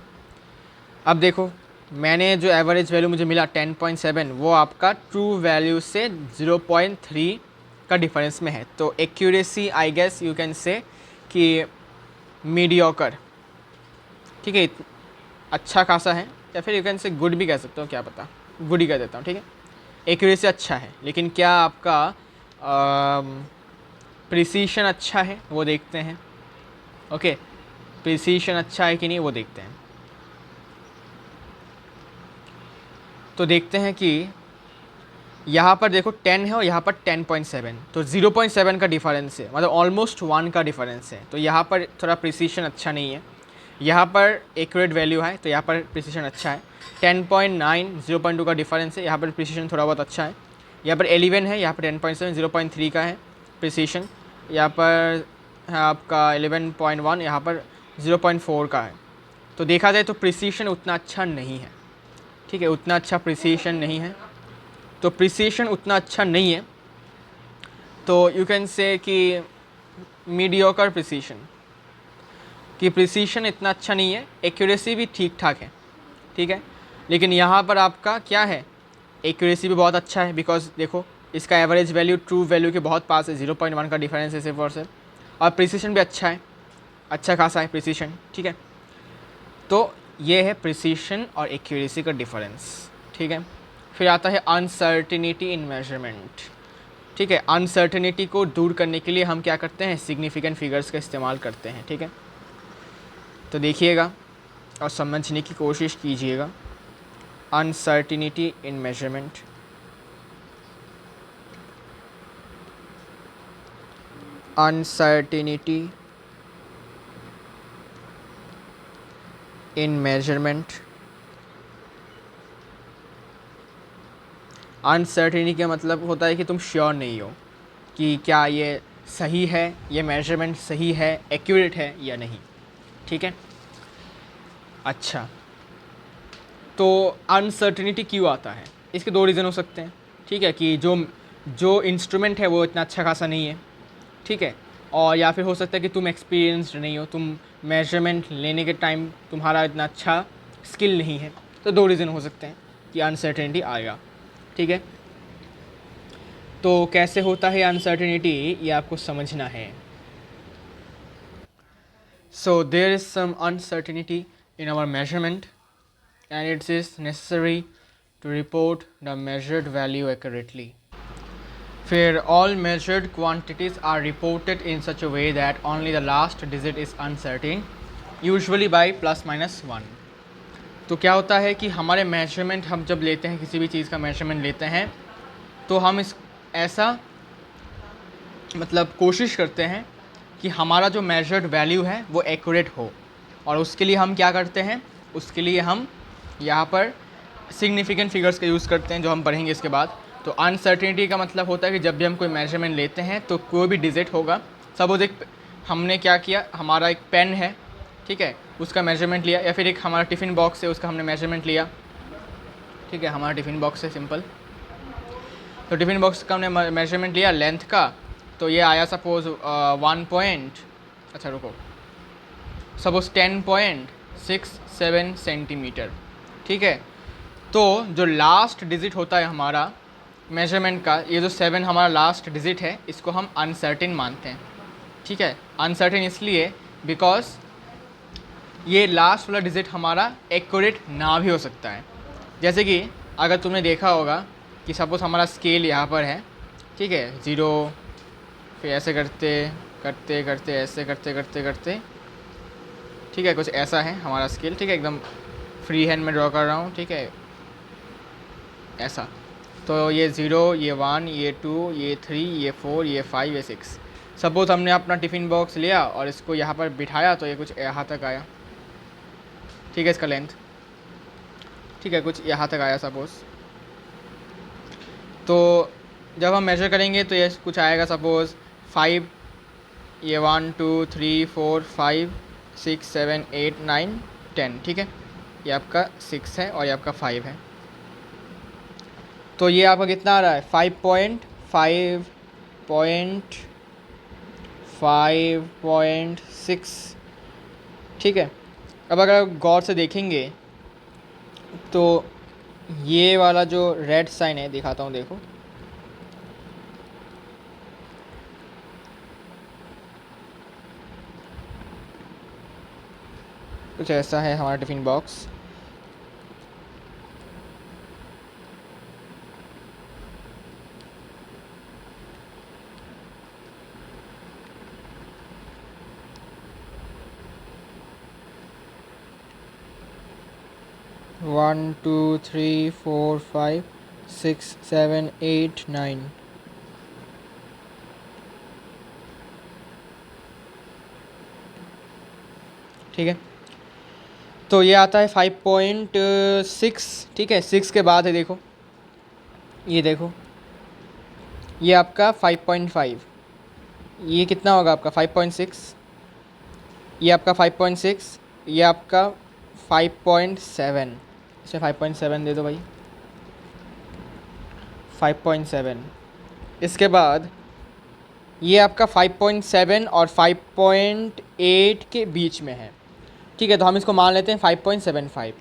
[SPEAKER 1] अब देखो, मैंने जो एवरेज वैल्यू मुझे मिला 10.7, वो आपका ट्रू वैल्यू से 0.3 का डिफरेंस में है। तो accuracy I guess you can say कि मीडियोकर। ठीक है, अच्छा खासा है, या फिर यू कैन से गुड भी कह सकते हो, क्या पता, गुड ही कह देता हूँ। ठीक है, एक्यूरेसी अच्छा है, लेकिन क्या आपका प्रिसीशन अच्छा है वो देखते हैं। ओके, प्रिसीशन अच्छा है कि नहीं वो देखते हैं। तो देखते हैं कि यहाँ पर देखो 10 है और यहाँ पर 10.7, तो 0.7 का डिफरेंस है, मतलब ऑलमोस्ट 1 का डिफरेंस है। तो यहाँ पर थोड़ा प्रिसीशन अच्छा नहीं है, यहाँ पर एक्यूरेट वैल्यू है, तो यहाँ पर प्रिसीशन अच्छा है। 10.9 0.2 का डिफरेंस है, यहाँ पर प्रिसीशन थोड़ा बहुत अच्छा है। यहाँ पर 11 है, यहाँ पर 10.7 0.3 का है प्रिसीशन, यहाँ पर है आपका 11.1, यहाँ पर 0.4 का है। तो देखा जाए तो प्रिसीशन उतना अच्छा नहीं है। ठीक है, उतना अच्छा प्रिसीशन नहीं है, तो प्रिसीशन उतना अच्छा नहीं है, तो यू कैन से कि मीडियोकर प्रिसीशन, कि प्रिसीशन इतना अच्छा नहीं है, एक्यूरेसी भी ठीक ठाक है। ठीक है, लेकिन यहाँ पर आपका क्या है, एक्यूरेसी भी बहुत अच्छा है, बिकॉज देखो इसका एवरेज वैल्यू ट्रू वैल्यू के बहुत पास है, 0.1 का डिफरेंस है सिर्फ और सिर्फ, और प्रिसीशन भी अच्छा है, अच्छा खासा है प्रिसीशन। ठीक है, तो ये है प्रिसीशन और एक्यूरेसी का डिफरेंस। ठीक है, फिर आता है अनसर्टिनिटी इन मेजरमेंट। ठीक है, अनसर्टिनिटी को दूर करने के लिए हम क्या करते हैं, सिग्निफिकेंट फिगर्स का इस्तेमाल करते हैं। ठीक है, तो देखिएगा और समझने की कोशिश कीजिएगा। अनसर्टिनिटी इन मेजरमेंट, अनसर्टिनिटी इन मेजरमेंट। अनसर्टेनिटी का मतलब होता है कि तुम श्योर नहीं हो कि क्या ये सही है, ये मेजरमेंट सही है, एक्यूरेट है या नहीं। ठीक है, अच्छा, तो अनसर्टेनिटी क्यों आता है? इसके दो रीज़न हो सकते हैं। ठीक है, कि जो इंस्ट्रूमेंट है वो इतना अच्छा खासा नहीं है। ठीक है, और या फिर हो सकता है कि तुम एक्सपीरियंस्ड नहीं हो, तुम मेजरमेंट लेने के टाइम तुम्हारा इतना अच्छा स्किल नहीं है। तो दो रीज़न हो सकते हैं कि अनसर्टेनिटी आएगा। ठीक है, तो कैसे होता है अनसर्टेनिटी, ये आपको समझना है। So there is some uncertainty in our measurement and it is necessary to report the measured value accurately. फिर all measured quantities are reported in such a way that only the last digit is uncertain, usually by plus minus 1. तो क्या होता है कि हमारे measurement हम जब लेते हैं, किसी भी चीज़ का मेजरमेंट लेते हैं, तो हम इस ऐसा मतलब कोशिश करते हैं कि हमारा जो मेजर्ड वैल्यू है वो एक्यूरेट हो, और उसके लिए हम क्या करते हैं, उसके लिए हम यहाँ पर सिग्निफिकेंट फिगर्स का यूज़ करते हैं, जो हम पढ़ेंगे इसके बाद। तो अनसर्टेनिटी का मतलब होता है कि जब भी हम कोई मेजरमेंट लेते हैं तो कोई भी डिजिट होगा, सपोज एक हमने क्या किया, हमारा एक पेन है, ठीक है, उसका मेजरमेंट लिया, या फिर एक हमारा टिफ़िन बॉक्स है, उसका हमने मेजरमेंट लिया। ठीक है, हमारा टिफ़िन बॉक्स है सिंपल, तो टिफ़िन बॉक्स का हमने मेजरमेंट लिया लेंथ का, तो ये आया सपोज 1 पॉइंट, अच्छा रुको, सपोज 10.67 सेंटीमीटर। ठीक है, तो जो लास्ट डिजिट होता है हमारा मेजरमेंट का, ये जो 7 हमारा लास्ट डिजिट है, इसको हम अनसर्टेन मानते हैं। ठीक है, अनसर्टेन इसलिए बिकॉज ये लास्ट वाला डिजिट हमारा एक्यूरेट ना भी हो सकता है। जैसे कि अगर तुमने देखा होगा कि सपोज हमारा स्केल यहाँ पर है, ठीक है, 0, फिर ऐसे करते करते करते ऐसे करते करते करते, ठीक है, कुछ ऐसा है हमारा स्केल। ठीक है, एकदम फ्री हैंड में ड्रॉ कर रहा हूँ। ठीक है, ऐसा, तो ये 0, ये 1, ये 2, ये 3, ये 4, ये 5, ये 6। सपोज हमने अपना टिफ़िन बॉक्स लिया और इसको यहाँ पर बिठाया, तो ये कुछ यहाँ तक आया। ठीक है, इसका लेंथ, ठीक है, कुछ यहाँ तक आया सपोज़। तो जब हम मेजर करेंगे तो ये कुछ आएगा सपोज़ 5, ये 1 2 3 4 5 6 7 8 9 10। ठीक है, ये आपका 6 है और ये आपका 5 है, तो ये आपका कितना आ रहा है, 5.6। ठीक है, अब अगर गौर से देखेंगे तो ये वाला जो रेड साइन है, दिखाता हूँ, देखो, कुछ ऐसा है हमारा टिफ़िन बॉक्स। वन 2 3 4 5 6 7 8 9। ठीक है, तो ये आता है 5.6। ठीक है, 6 के बाद है, देखो, ये देखो, ये आपका 5.5, ये कितना होगा आपका 5.6, ये आपका 5.6, ये आपका 5.7, इसमें 5.7 दे दो भाई, 5.7। इसके बाद ये आपका 5.7 और 5.8 के बीच में है। ठीक है, तो हम इसको मान लेते हैं 5.75।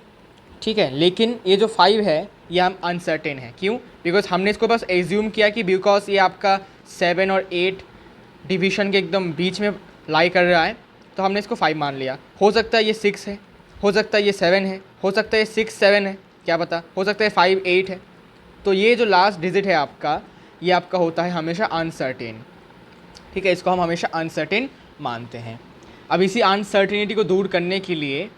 [SPEAKER 1] ठीक है, लेकिन ये जो 5 है ये हम अनसर्टेन है। क्यों? बिकॉज हमने इसको बस एज्यूम किया कि बिकॉज ये आपका 7 और 8 डिवीज़न के एकदम बीच में लाई कर रहा है, तो हमने इसको 5 मान लिया। हो सकता है ये 6 है, हो सकता है ये 7 है, हो सकता है ये 6 7 है, क्या पता, हो सकता है 5 8 है। तो ये जो लास्ट डिजिट है आपका, ये आपका होता है हमेशा अनसर्टेन। ठीक है, इसको हम हमेशा अनसर्टेन मानते हैं। अब इसी अनसर्टेनिटी को दूर करने के लिए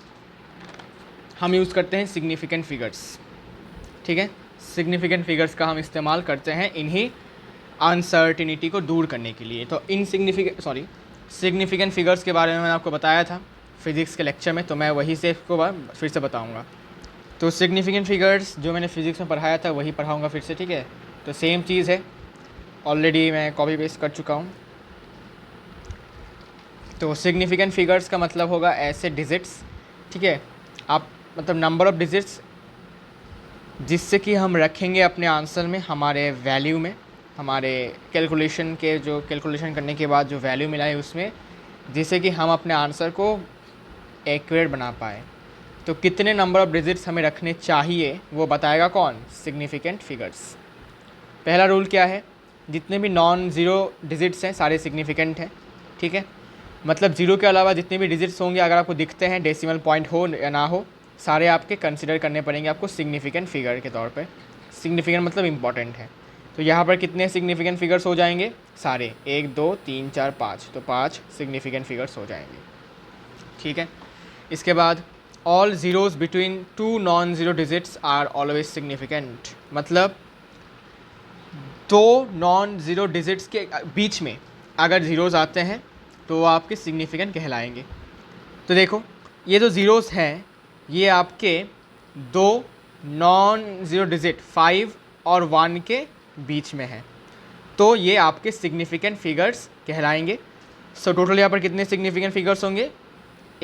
[SPEAKER 1] हम यूज़ करते हैं सिग्निफिकेंट फिगर्स। ठीक है, सिग्निफिकेंट फिगर्स का हम इस्तेमाल करते हैं इन्हीं अनसर्टेनिटी को दूर करने के लिए। तो सिग्निफिकेंट फिगर्स के बारे में मैंने आपको बताया था फिज़िक्स के लेक्चर में, तो मैं वही से इसको फिर से बताऊंगा। तो सिग्निफिकेंट फिगर्स जो मैंने फिजिक्स में पढ़ाया था वही पढ़ाऊँगा फिर से, ठीक है। तो सेम चीज़ है, ऑलरेडी मैं कॉपी पेस्ट कर चुका हूँ। तो सिग्निफिकेंट फिगर्स का मतलब होगा ऐसे डिजिट्स, ठीक है, आप मतलब नंबर ऑफ़ डिजिट्स जिससे कि हम रखेंगे अपने आंसर में, हमारे वैल्यू में, हमारे कैलकुलेशन के जो कैलकुलेशन करने के बाद जो वैल्यू मिला है उसमें, जिससे कि हम अपने आंसर को एक्यूरेट बना पाए। तो कितने नंबर ऑफ़ डिजिट्स हमें रखने चाहिए वो बताएगा कौन? Significant figures. पहला रूल क्या है? जितने भी नॉन ज़ीरो डिजिट्स हैं सारे सिग्निफिकेंट हैं, ठीक है। मतलब ज़ीरो के अलावा जितने भी डिजिट्स होंगे अगर आपको दिखते हैं, डेसिमल पॉइंट हो या ना हो, सारे आपके कंसिडर करने पड़ेंगे आपको सिग्निफिकेंट फिगर के तौर पे। सिग्निफिकेंट मतलब इम्पॉर्टेंट है। तो यहाँ पर कितने सिग्निफिकेंट फिगर्स हो जाएंगे? सारे 1 2 3 4 5, तो 5 सिग्निफिकेंट फिगर्स हो जाएंगे, ठीक है। इसके बाद all zeros between two non zero digits are always significant. मतलब दो नॉन ज़ीरो डिजिट्स के बीच में अगर ज़ीरोज़ आते हैं तो वो आपके सिग्निफिकेंट कहलाएंगे। तो देखो ये जो ज़ीरोज़ हैं ये आपके दो नॉन ज़ीरो डिजिट 5 और 1 के बीच में है, तो ये आपके सिग्निफिकेंट फिगर्स कहलाएंगे। सो टोटल यहाँ पर कितने सिग्निफिकेंट फिगर्स होंगे?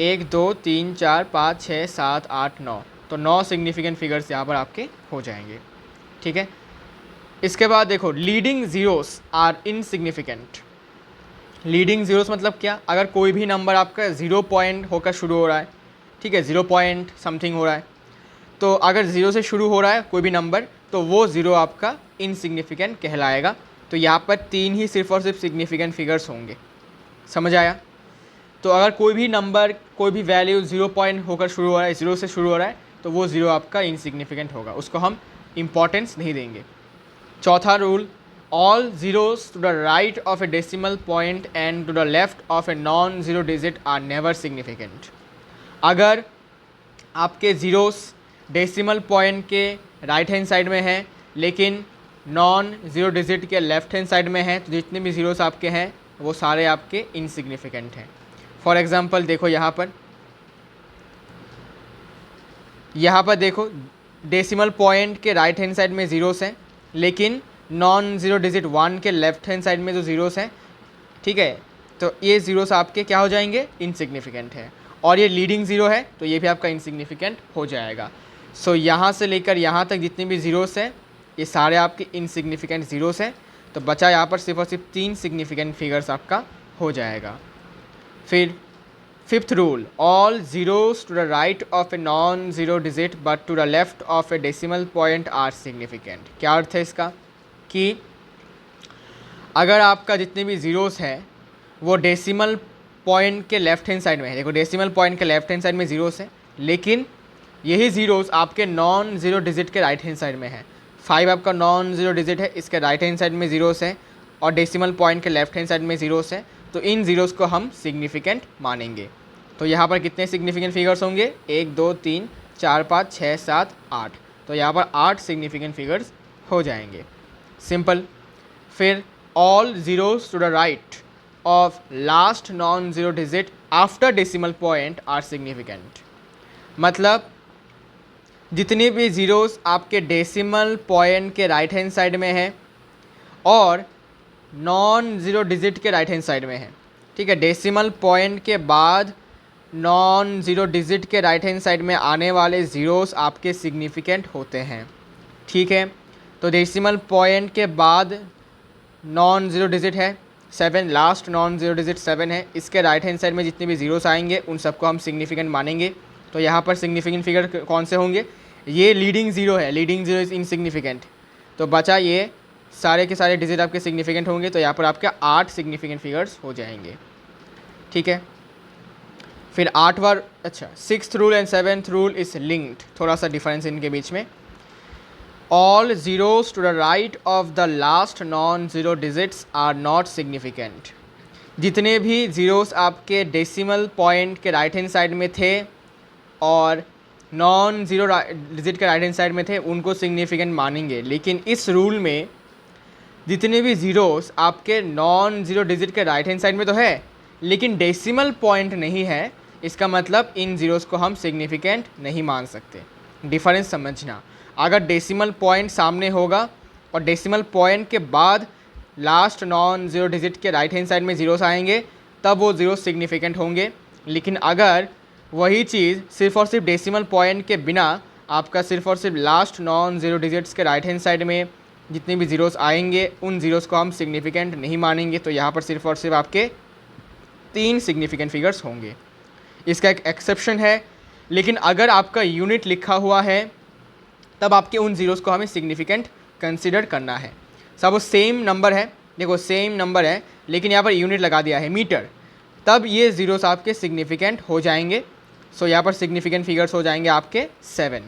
[SPEAKER 1] 1 2 3 4 5 6 7 8 9, तो 9 सिग्निफिकेंट फिगर्स यहाँ पर आपके हो जाएंगे, ठीक है। इसके बाद देखो leading zeros are insignificant. Leading zeros मतलब क्या? अगर कोई भी नंबर आपका 0 पॉइंट होकर शुरू हो रहा है, ठीक है, 0 पॉइंट समथिंग हो रहा है, तो अगर 0 से शुरू हो रहा है कोई भी नंबर तो वो 0 आपका इनसिग्निफिकेंट कहलाएगा। तो यहाँ पर 3 ही सिर्फ और सिर्फ सिग्निफिकेंट फिगर्स होंगे, समझ आया? तो अगर कोई भी नंबर, कोई भी वैल्यू 0 पॉइंट होकर शुरू हो रहा है, 0 से शुरू हो रहा है, तो वो 0 आपका इनसिग्निफिकेंट होगा, उसको हम इम्पॉर्टेंस नहीं देंगे। चौथा rule, all zeros to the right of a decimal point and to the left of a non zero digit are never significant. अगर आपके ज़ीरोस डेसिमल पॉइंट के राइट हैंड साइड में है लेकिन नॉन ज़ीरो डिजिट के left hand side में है, तो जितने भी ज़ीरोस आपके हैं वो सारे आपके इनसिग्निफिकेंट हैं। फॉर एग्ज़ाम्पल देखो यहाँ पर देखो डेसिमल पॉइंट के राइट हैंड साइड में ज़ीरोस हैं लेकिन नॉन ज़ीरो डिजिट 1 के लेफ्ट हैंड साइड में जो ज़ीरोस हैं, ठीक है, तो ये ज़ीरोस आपके क्या हो जाएंगे? इनसिग्निफिकेंट है। और ये लीडिंग ज़ीरो है तो ये भी आपका इनसिग्निफिकेंट हो जाएगा। सो यहाँ से लेकर यहाँ तक जितने भी ज़ीरोस हैं ये सारे आपके इनसिग्निफिकेंट ज़ीरोस हैं। तो बचा यहाँ पर सिर्फ और सिर्फ 3 सिग्निफिकेंट फिगर्स आपका हो जाएगा। फिर fifth rule, all zeros to the right of a non zero digit but to the left of a decimal point are significant. क्या अर्थ है इसका? कि अगर आपका जितने भी ज़ीरोज़ हैं वो डेसिमल पॉइंट के लेफ्ट हैंड साइड में है, देखो डेसिमल पॉइंट के लेफ्ट हैंड साइड में ज़ीरोज़ हैं लेकिन यही ज़ीरोज़ आपके नॉन ज़ीरो डिजिट के राइट हैंड साइड में है। 5 आपका नॉन ज़ीरो डिजिट है, इसके राइट हैंड साइड में ज़ीरोज़ हैं और डेसिमल पॉइंट के लेफ्ट हैंड साइड में ज़ीरोज़ हैं, तो इन ज़ीरोज़ को हम सिग्निफिकेंट मानेंगे। तो यहाँ पर कितने सिग्निफिकेंट फिगर्स होंगे? 1 2 3 4 5 6 7 8, तो यहाँ पर 8 सिग्निफिकेंट फिगर्स हो जाएंगे, सिंपल। फिर all zeros to the right of last non zero digit after decimal point are significant. मतलब जितने भी ज़ीरोज़ आपके डेसिमल पॉइंट के राइट हैंड साइड में है और नॉन ज़ीरो डिजिट के राइट हैंड साइड में है, ठीक है, डेसिमल पॉइंट के बाद नॉन ज़ीरो डिजिट के राइट हैंड साइड में आने वाले ज़ीरोज़ आपके सिग्निफिकेंट होते हैं, ठीक है। तो डेसिमल पॉइंट के बाद नॉन ज़ीरो डिजिट है 7, लास्ट नॉन ज़ीरो डिजिट 7 है, इसके राइट हैंड साइड में जितने भी ज़ीरोस आएंगे उन सबको हम सिग्निफिकेंट मानेंगे। तो यहाँ पर सिग्निफिकेंट फिगर कौन से होंगे? ये लीडिंग ज़ीरो है, लीडिंग ज़ीरो इज़ इनसिग्निफिकेंट, तो बचा ये सारे के सारे डिजिट आपके सिग्निफिकेंट होंगे। तो यहाँ पर आपके 8 सिग्निफिकेंट फिगर्स हो जाएंगे, ठीक है। फिर 6th rule and 7th rule is linked, थोड़ा सा डिफरेंस इनके बीच में। All zeros to the right of the last non zero digits are not significant. जितने भी ज़ीरोज़ आपके डेसिमल पॉइंट के राइट हैंड साइड में थे और नॉन ज़ीरो डिजिट के राइट हैंड साइड में थे उनको सिग्निफिकेंट मानेंगे, लेकिन इस रूल में जितने भी ज़ीरोज़ आपके नॉन ज़ीरो डिजिट के राइट हैंड साइड में तो है लेकिन डेसिमल पॉइंट नहीं है, इसका मतलब इन ज़ीरोज़ को हम सिग्निफिकेंट नहीं मान सकते। डिफरेंस समझना। अगर डेसिमल पॉइंट सामने होगा और डेसिमल पॉइंट के बाद लास्ट नॉन ज़ीरो डिजिट के राइट हैंड साइड में ज़ीरोस आएंगे तब वो ज़ीरो सिग्निफिकेंट होंगे। लेकिन अगर वही चीज़ सिर्फ और सिर्फ डेसिमल पॉइंट के बिना आपका सिर्फ और सिर्फ लास्ट नॉन ज़ीरो डिजिट्स के राइट हैंड साइड में जितने भी ज़ीरोस आएंगे उन ज़ीरोस को हम सिग्निफिकेंट नहीं मानेंगे। तो यहाँ पर सिर्फ और सिर्फ आपके 3 सिग्निफिकेंट फिगर्स होंगे। इसका एक एक्सेप्शन है, लेकिन अगर आपका यूनिट लिखा हुआ है तब आपके उन ज़ीरोस को हमें सिग्निफिकेंट कंसिडर करना है। सब सेम नंबर है, देखो सेम नंबर है लेकिन यहाँ पर यूनिट लगा दिया है मीटर, तब ये ज़ीरोस आपके सिग्निफिकेंट हो जाएंगे। सो यहाँ पर सिग्निफिकेंट फिगर्स हो जाएंगे आपके 7।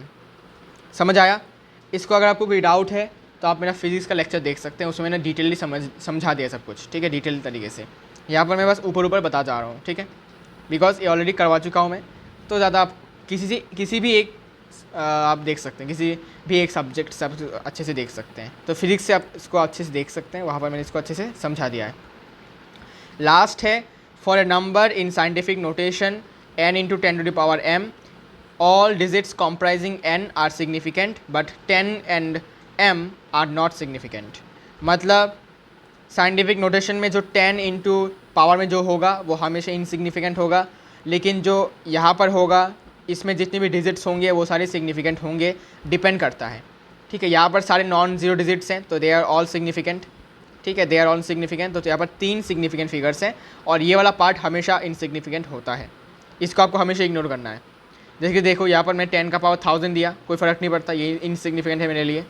[SPEAKER 1] समझ आया? इसको अगर आपको कोई डाउट है तो आप मेरा फिजिक्स का लेक्चर देख सकते हैं, उसमें मैंने डिटेलली समझा दिया सब कुछ, ठीक है, डिटेल तरीके से। यहाँ पर मैं बस ऊपर बता जा रहा हूँ, ठीक है, बिकॉज ये ऑलरेडी करवा चुका हूँ मैं। तो ज़्यादा आप किसी भी एक आप देख सकते हैं, किसी भी एक सब्जेक्ट से आप अच्छे से देख सकते हैं। तो फिजिक्स से आप इसको अच्छे से देख सकते हैं, वहाँ पर मैंने इसको अच्छे से समझा दिया है। लास्ट है, for a number in scientific notation n into 10⁻m all digits comprising n are significant but 10 and m are not significant। मतलब साइंटिफिक नोटेशन में जो 10 इंटू पावर में जो होगा वो हमेशा इनसिग्निफिकेंट होगा, लेकिन जो यहाँ पर होगा इसमें जितने भी डिजिट्स होंगे वो सारे सिग्निफिकेंट होंगे, डिपेंड करता है, ठीक है। यहाँ पर सारे नॉन ज़ीरो डिजिट्स हैं तो दे आर ऑल सिग्निफिकेंट, ठीक है, दे आर ऑल सिग्निफिकेंट। तो यहाँ पर 3 सिग्निफिकेंट फिगर्स हैं और ये वाला पार्ट हमेशा इनसिग्निफिकेंट होता है, इसको आपको हमेशा इग्नोर करना है। जैसे कि देखो यहाँ पर मैं 10 का पावर 1000 दिया, कोई फ़र्क नहीं पड़ता, ये इनसिग्निफिकेंट है मेरे लिए।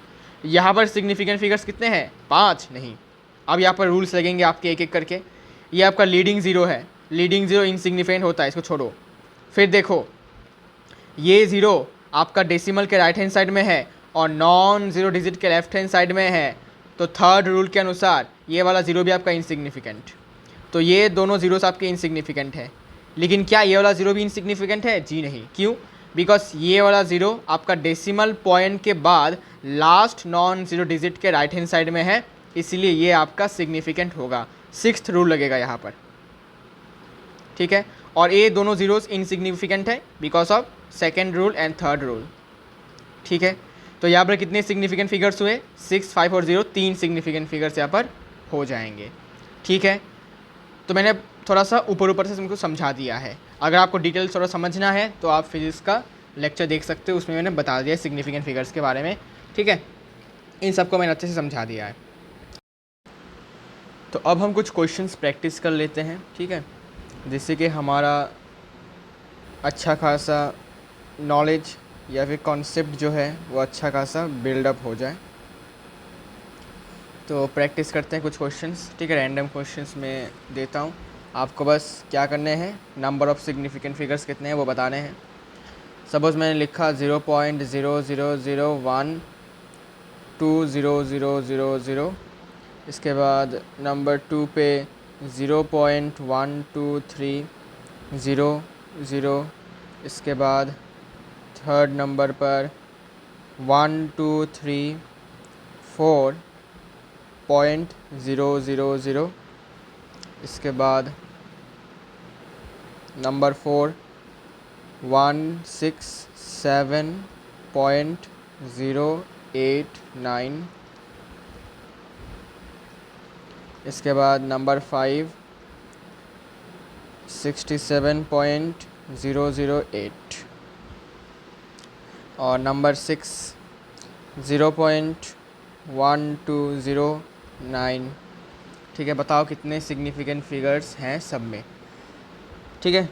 [SPEAKER 1] यहाँ पर सिग्निफिकेंट फिगर्स कितने हैं? 5 नहीं। अब यहाँ पर रूल्स लगेंगे आपके एक एक करके। ये आपका लीडिंग ज़ीरो है, लीडिंग ज़ीरो इनसिग्निफिकेंट होता है, इसको छोड़ो। फिर देखो ये ज़ीरो आपका डेसिमल के राइट हैंड साइड में है और नॉन ज़ीरो डिजिट के लेफ्ट हैंड साइड में है, तो थर्ड रूल के अनुसार ये वाला ज़ीरो भी आपका इनसिग्निफिकेंट। तो ये दोनों ज़ीरोस आपके इनसिग्निफिकेंट है। लेकिन क्या ये वाला ज़ीरो भी इनसिग्निफिकेंट है? जी नहीं। क्यों? बिकॉज ये वाला ज़ीरो आपका डेसिमल पॉइंट के बाद लास्ट नॉन ज़ीरो डिजिट के राइट हैंड साइड में है, इसलिए ये आपका सिग्निफिकेंट होगा। 6th रूल लगेगा यहाँ पर, ठीक है। और ये दोनों ज़ीरोस इनसिग्निफिकेंट है because of 2nd rule and 3rd rule, ठीक है। तो यहाँ पर कितने सिग्निफिकेंट फिगर्स हुए? 6, 5 और 0, 3 सिग्निफिकेंट फिगर्स यहाँ पर हो जाएंगे, ठीक है। तो मैंने थोड़ा सा ऊपर से तुमको समझा दिया है। अगर आपको डिटेल्स थोड़ा समझना है तो आप फिजिक्स का लेक्चर देख सकते हो, उसमें मैंने बता दिया है सिग्निफिकेंट फिगर्स के बारे में, ठीक है। इन सबको मैंने अच्छे से समझा दिया है। तो अब हम कुछ क्वेश्चंस प्रैक्टिस कर लेते हैं, ठीक है, जिससे कि हमारा अच्छा खासा नॉलेज या फिर कॉन्सेप्ट जो है वो अच्छा खासा बिल्डअप हो जाए। तो प्रैक्टिस करते हैं कुछ क्वेश्चंस, ठीक है, रैंडम क्वेश्चंस में देता हूँ। आपको बस क्या करने हैं, नंबर ऑफ़ सिग्निफिकेंट फिगर्स कितने हैं वो बताने हैं। सपोज़ मैंने लिखा 0.00012000, इसके बाद नंबर 2 पे 0.123000, इसके बाद थर्ड नंबर पर 1234.000, इसके बाद नंबर 4 167.089, इसके बाद नंबर 5 67.008 और नंबर 6 0.1209, ठीक है। बताओ कितने सिग्निफिकेंट फिगर्स हैं सब में, ठीक है।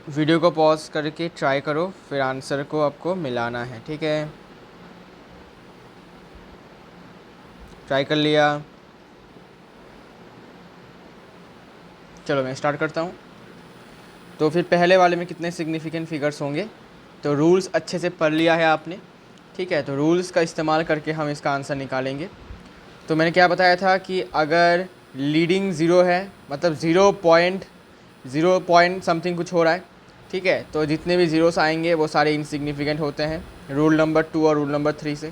[SPEAKER 1] वीडियो को पॉज करके ट्राई करो, फिर आंसर को आपको मिलाना है, ठीक है। ट्राई कर लिया? चलो मैं स्टार्ट करता हूँ। तो फिर पहले वाले में कितने सिग्निफिकेंट फिगर्स होंगे, तो रूल्स अच्छे से पढ़ लिया है आपने, ठीक है। तो रूल्स का इस्तेमाल करके हम इसका आंसर निकालेंगे। तो मैंने क्या बताया था कि अगर लीडिंग ज़ीरो है, मतलब 0.0 समथिंग कुछ हो रहा है, ठीक है, तो जितने भी ज़ीरोस आएंगे वो सारे इनसिग्निफिकेंट होते हैं। रूल नंबर 2 और रूल नंबर 3 से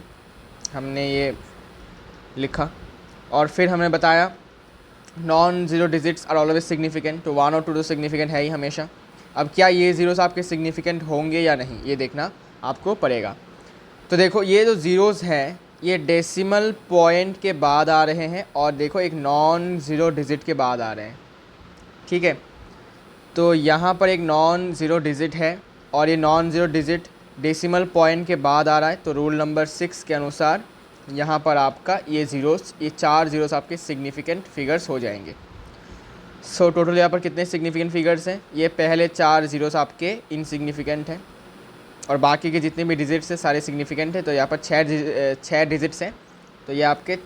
[SPEAKER 1] हमने ये लिखा। और फिर हमने बताया non zero digits are always significant, तो 1 और 2 तो सिग्निफिकेंट है ही हमेशा। अब क्या ये ज़ीरोस आपके सिग्निफिकेंट होंगे या नहीं, ये देखना। आपको पड़ेगा। तो देखो ये जो ज़ीरोज़ हैं ये डेसिमल पॉइंट के बाद आ रहे हैं और देखो एक नॉन ज़ीरो डिजिट के बाद आ रहे हैं, ठीक है। तो यहाँ पर एक नॉन ज़ीरो डिजिट है और ये non zero digit decimal point के बाद आ रहा है। तो रूल नंबर 6 के अनुसार यहाँ पर आपका ये ज़ीरोस, ये 4 ज़ीरोस आपके सिग्निफिकेंट फिगर्स हो जाएंगे। सो टोटल यहाँ पर कितने सिग्निफिकेंट फिगर्स हैं? ये पहले 4 ज़ीरोस आपके इनसिग्निफिकेंट हैं और बाकी के जितने भी डिजिट्स हैं सारे सिग्निफिकेंट हैं। तो यहाँ पर 6 डिजिट्स हैं, तो ये आपके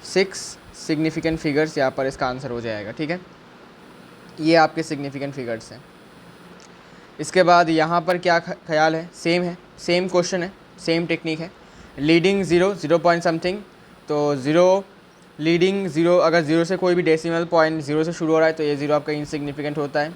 [SPEAKER 1] 6 सिग्निफिकेंट फिगर्स यहाँ पर इसका आंसर हो जाएगा, ठीक है। ये आपके सिग्निफिकेंट फिगर्स हैं। इसके बाद यहाँ पर क्या ख्याल है? सेम है, सेम क्वेश्चन है, सेम टेक्निक है। लीडिंग ज़ीरो, 0 पॉइंट समथिंग, तो ज़ीरो लीडिंग ज़ीरो, अगर ज़ीरो से कोई भी डेसिमल पॉइंट ज़ीरो से शुरू हो रहा है तो ये ज़ीरो आपका इनसिग्निफिकेंट होता है।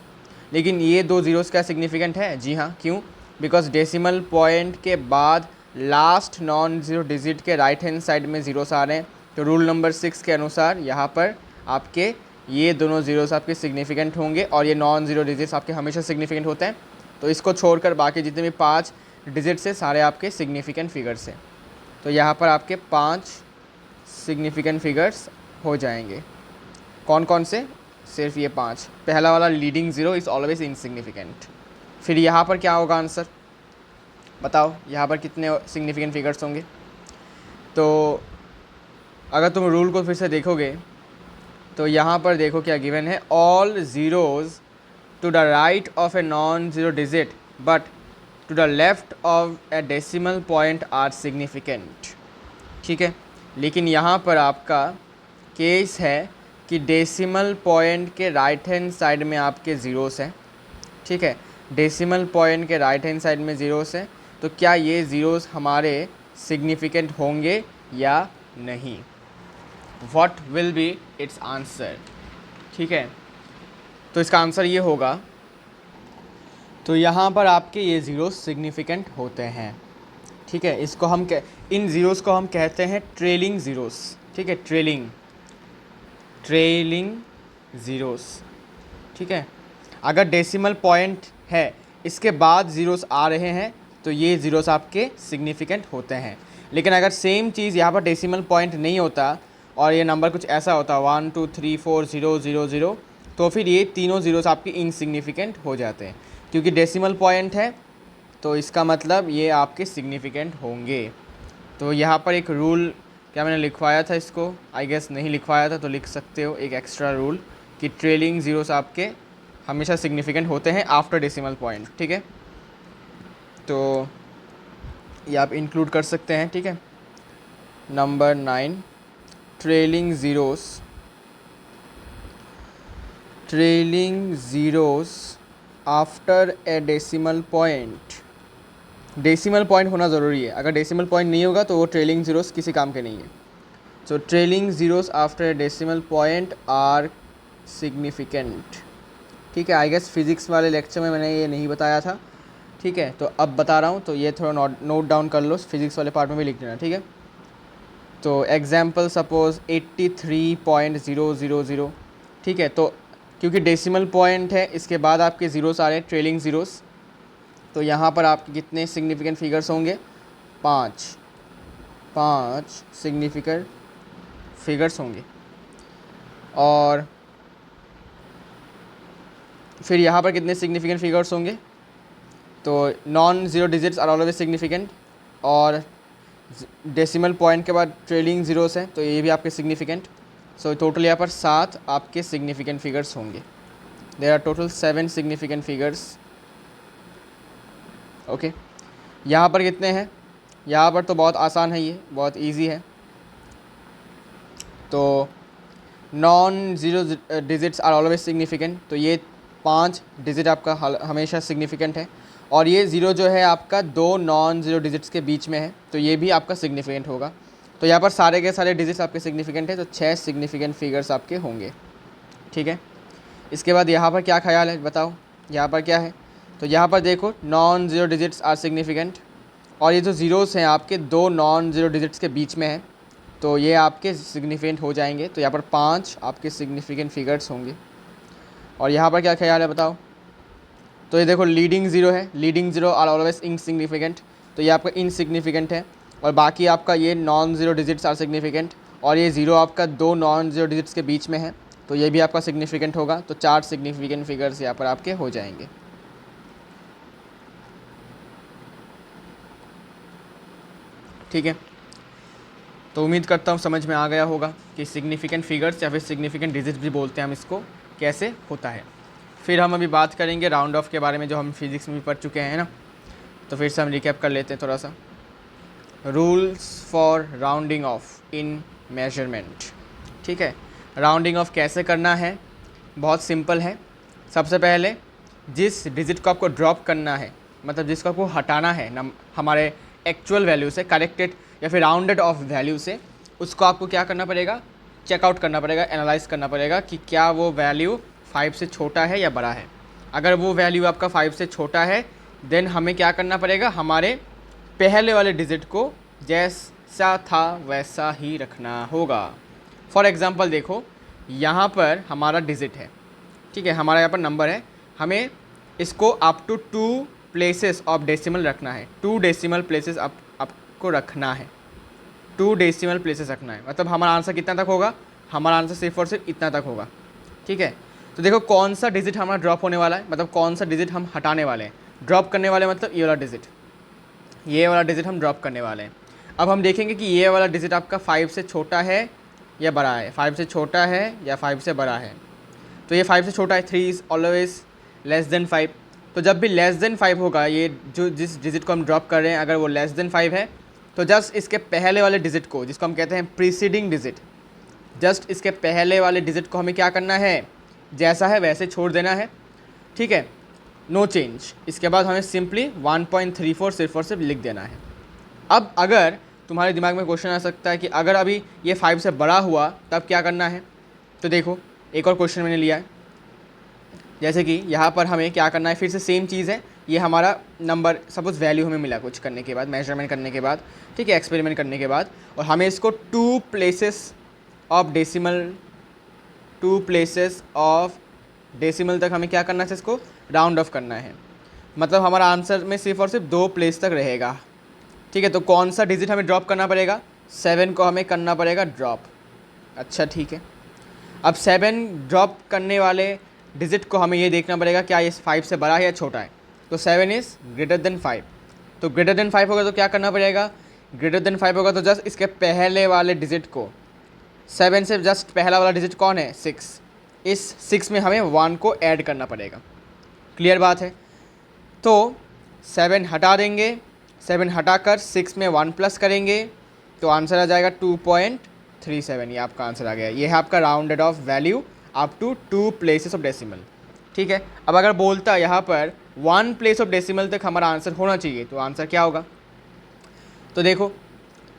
[SPEAKER 1] लेकिन ये 2 ज़ीरोज़ क्या सिग्निफिकेंट है? जी हाँ, क्यों? बिकॉज डेसिमल पॉइंट के बाद लास्ट नॉन ज़ीरो डिजिट के राइट हैंड साइड में ज़ीरोस आ रहे हैं। तो रूल नंबर 6 के अनुसार यहाँ पर आपके ये दोनों ज़ीरोस आपके सिग्निफिकेंट होंगे और ये नॉन ज़ीरो डिजिट्स आपके हमेशा सिग्निफिकेंट होते हैं। तो इसको छोड़कर बाकी जितने भी 5 डिजिट्स हैं सारे आपके सिग्निफिकेंट फिगर्स हैं। तो यहाँ पर आपके 5 सिग्निफिकेंट फिगर्स हो जाएंगे। कौन कौन से? सिर्फ ये 5। पहला वाला leading zero is always insignificant. फिर यहाँ पर क्या होगा आंसर? बताओ यहाँ पर कितने सिग्निफिकेंट फिगर्स होंगे? तो अगर तुम रूल को फिर से देखोगे तो यहाँ पर देखो क्या गिवन है, all zeros to the right of a non zero digit but to the left of a decimal point are significant, ठीक है। लेकिन यहाँ पर आपका केस है कि डेसिमल पॉइंट के राइट हैंड साइड में आपके ज़ीरोस हैं, ठीक है। डेसिमल पॉइंट के राइट हैंड साइड में ज़ीरोस हैं, तो क्या ये ज़ीरोस हमारे सिग्निफिकेंट होंगे या नहीं? What will be it's answer, ठीक है। तो इसका आंसर ये होगा, तो यहाँ पर आपके ये ज़ीरोस सिग्निफिकेंट होते हैं, ठीक है। इसको हम इन ज़ीरोस को हम कहते हैं ट्रेलिंग ज़ीरोस, ठीक है। ट्रेलिंग ज़ीरोस, ठीक है। अगर डेसिमल पॉइंट है इसके बाद ज़ीरोस आ रहे हैं तो ये ज़ीरोस आपके सिग्निफिकेंट होते हैं। लेकिन अगर सेम चीज़ यहाँ पर डेसिमल पॉइंट नहीं होता और ये नंबर कुछ ऐसा होता 1 2 3 4 0 0 0, तो फिर ये तीनों ज़ीरोस आपके इनसिग्निफिकेंट हो जाते हैं। क्योंकि डेसिमल पॉइंट है तो इसका मतलब ये आपके सिग्निफिकेंट होंगे। तो यहाँ पर एक रूल, क्या मैंने लिखवाया था इसको? आई गेस नहीं लिखवाया था, तो लिख सकते हो एक एक्स्ट्रा रूल कि ट्रेलिंग ज़ीरोस आपके हमेशा सिग्निफिकेंट होते हैं आफ्टर डेसिमल पॉइंट, ठीक है। तो ये आप इंक्लूड कर सकते हैं, ठीक है। Number 9, trailing zeros after a decimal point. Decimal point होना ज़रूरी है, अगर डेसिमल पॉइंट नहीं होगा तो वो ट्रेलिंग ज़ीरोस किसी काम के नहीं है। So trailing zeros after a decimal point are significant, ठीक है। आई गेस फिज़िक्स वाले लेक्चर में मैंने ये नहीं बताया था, ठीक है। तो अब बता रहा हूँ, तो ये थोड़ा नोट डाउन कर लो, फिज़िक्स वाले पार्ट में भी लिख देना, ठीक है। तो एग्जाम्पल सपोज़ 83.000, ठीक है। तो क्योंकि डेसिमल पॉइंट है इसके बाद आपके ज़ीरोस आ रहे हैं, ट्रेलिंग ज़ीरोस, तो यहाँ पर आपके कितने सिग्निफिकेंट फिगर्स होंगे? 5 सिग्निफिकेंट फिगर्स होंगे। और फिर यहाँ पर कितने सिग्निफिकेंट फिगर्स होंगे? तो non zero digits are always significant और डेसिमल पॉइंट के बाद ट्रेलिंग ज़ीरोस हैं तो ये भी आपके सिग्निफिकेंट। सो टोटल यहाँ पर 7 आपके सिग्निफिकेंट फिगर्स होंगे। There are total 7 significant figures, okay. यहाँ पर कितने हैं? यहाँ पर तो बहुत आसान है, ये बहुत इजी है। तो non zero digits are always significant, तो ये 5 डिजिट आपका हमेशा सिग्निफिकेंट है। और ये ज़ीरो जो है आपका 2 नॉन ज़ीरो डिजिट्स के बीच में है, तो ये भी आपका सिग्निफिकेंट होगा। तो यहाँ पर सारे के सारे डिजिट्स आपके सिग्निफिकेंट है, तो 6 सिग्निफिकेंट फिगर्स आपके होंगे, ठीक है। इसके बाद यहाँ पर क्या ख्याल है बताओ? यहाँ पर क्या है? तो यहाँ पर देखो non zero digits are significant और ये जो ज़ीरोस हैं आपके 2 नॉन ज़ीरो डिजिट्स के बीच में है, तो ये आपके सिग्निफिकेंट हो जाएंगे। तो यहाँ पर 5 आपके सिग्निफिकेंट फिगर्स होंगे। और यहाँ पर क्या ख्याल है बताओ? तो ये देखो लीडिंग ज़ीरो है, leading zero are always insignificant, तो ये आपका इनसिग्निफिकेंट है। और बाकी आपका ये non zero digits are significant, और ये ज़ीरो आपका दो नॉन ज़ीरो डिजिट्स के बीच में है, तो ये भी आपका सिग्निफिकेंट होगा। तो 4 सिग्निफिकेंट फिगर्स यहाँ पर आपके हो जाएंगे। ठीक है, तो उम्मीद करता हूँ समझ में आ गया होगा कि सिग्निफिकेंट फिगर्स या फिर सिग्निफिकेंट डिजिट्स भी बोलते हैं हम इसको, कैसे होता है। फिर हम अभी बात करेंगे राउंड ऑफ के बारे में, जो हम फिज़िक्स में भी पढ़ चुके हैं ना। तो फिर से हम रिकैप कर लेते हैं थोड़ा सा। Rules for rounding off in measurement. ठीक है, राउंडिंग ऑफ कैसे करना है, बहुत सिंपल है। सबसे पहले जिस डिजिट को आपको ड्रॉप करना है, मतलब जिसको आपको हटाना है हमारे एक्चुअल वैल्यू से, करेक्टेड या फिर राउंडेड ऑफ वैल्यू से, उसको आपको क्या करना पड़ेगा, चेकआउट करना पड़ेगा, एनालाइज करना पड़ेगा कि क्या वो वैल्यू 5 से छोटा है या बड़ा है। अगर वो वैल्यू आपका 5 से छोटा है, देन हमें क्या करना पड़ेगा, हमारे पहले वाले डिजिट को जैसा था वैसा ही रखना होगा। फॉर एग्ज़ाम्पल देखो, यहाँ पर हमारा डिजिट है, ठीक है, हमारा यहाँ पर नंबर है, हमें इसको up to 2 places of decimal रखना है। 2 डेसिमल प्लेसेस आपको रखना है, 2 डेसिमल प्लेसेस रखना है। मतलब हमारा आंसर कितना तक होगा, हमारा आंसर सिर्फ और सिर्फ इतना तक होगा। ठीक है, तो देखो कौन सा डिजिट हमारा ड्रॉप होने वाला है, मतलब कौन सा डिजिट हम हटाने वाले हैं। ड्रॉप करने वाले मतलब ये वाला डिजिट, ये वाला डिजिट हम ड्रॉप करने वाले हैं। अब हम देखेंगे कि ये वाला डिजिट आपका 5 से छोटा है या बड़ा है, 5 से छोटा है या 5 से बड़ा है। तो ये 5 से छोटा है, 3 इज़ ऑलवेज लेस देन 5। तो जब भी लेस देन 5 होगा, ये जो जिस डिजिट को हम ड्रॉप कर रहे हैं, अगर वो लेस देन 5 है, तो जस्ट इसके पहले वाले डिजिट को, जिसको हम कहते हैं प्रीसीडिंग डिजिट, जस्ट इसके पहले वाले डिजिट को हमें क्या करना है, जैसा है वैसे छोड़ देना है। ठीक है, नो चेंज। इसके बाद हमें सिंपली 1.34 सिर्फ और सिर्फ लिख देना है। अब अगर तुम्हारे दिमाग में क्वेश्चन आ सकता है कि अगर अभी ये 5 से बड़ा हुआ तब क्या करना है, तो देखो एक और क्वेश्चन मैंने लिया है। जैसे कि यहाँ पर हमें क्या करना है, फिर से सेम चीज़ है, ये हमारा नंबर सपोज वैल्यू हमें मिला कुछ करने के बाद, मेजरमेंट करने के बाद, ठीक है, एक्सपेरिमेंट करने के बाद, और हमें इसको 2 प्लेसेस ऑफ डेसिमल तक हमें क्या करना है, इसको राउंड ऑफ करना है। मतलब हमारा आंसर में सिर्फ और सिर्फ 2 प्लेस तक रहेगा। ठीक है, तो कौन सा डिजिट हमें ड्रॉप करना पड़ेगा, 7 को हमें करना पड़ेगा ड्रॉप। अच्छा ठीक है, अब 7 ड्रॉप करने वाले डिजिट को हमें ये देखना पड़ेगा क्या ये 5 से बड़ा है या छोटा है। तो 7 इज़ ग्रेटर देन 5, तो ग्रेटर देन 5 होगा तो क्या करना पड़ेगा, ग्रेटर देन 5 होगा तो जस्ट इसके पहले वाले डिजिट को, 7 से जस्ट पहला वाला डिजिट कौन है, 6, इस 6 में हमें 1 को ऐड करना पड़ेगा। क्लियर बात है। तो 7 हटा देंगे, 7 हटाकर 6 में 1 प्लस करेंगे, तो आंसर आ जाएगा 2.37। ये आपका आंसर आ गया। ये है आपका rounded off value up to 2 places of decimal. ठीक है, अब अगर बोलता यहाँ पर 1 प्लेस ऑफ डेसिमल तक हमारा आंसर होना चाहिए, तो आंसर क्या होगा। तो देखो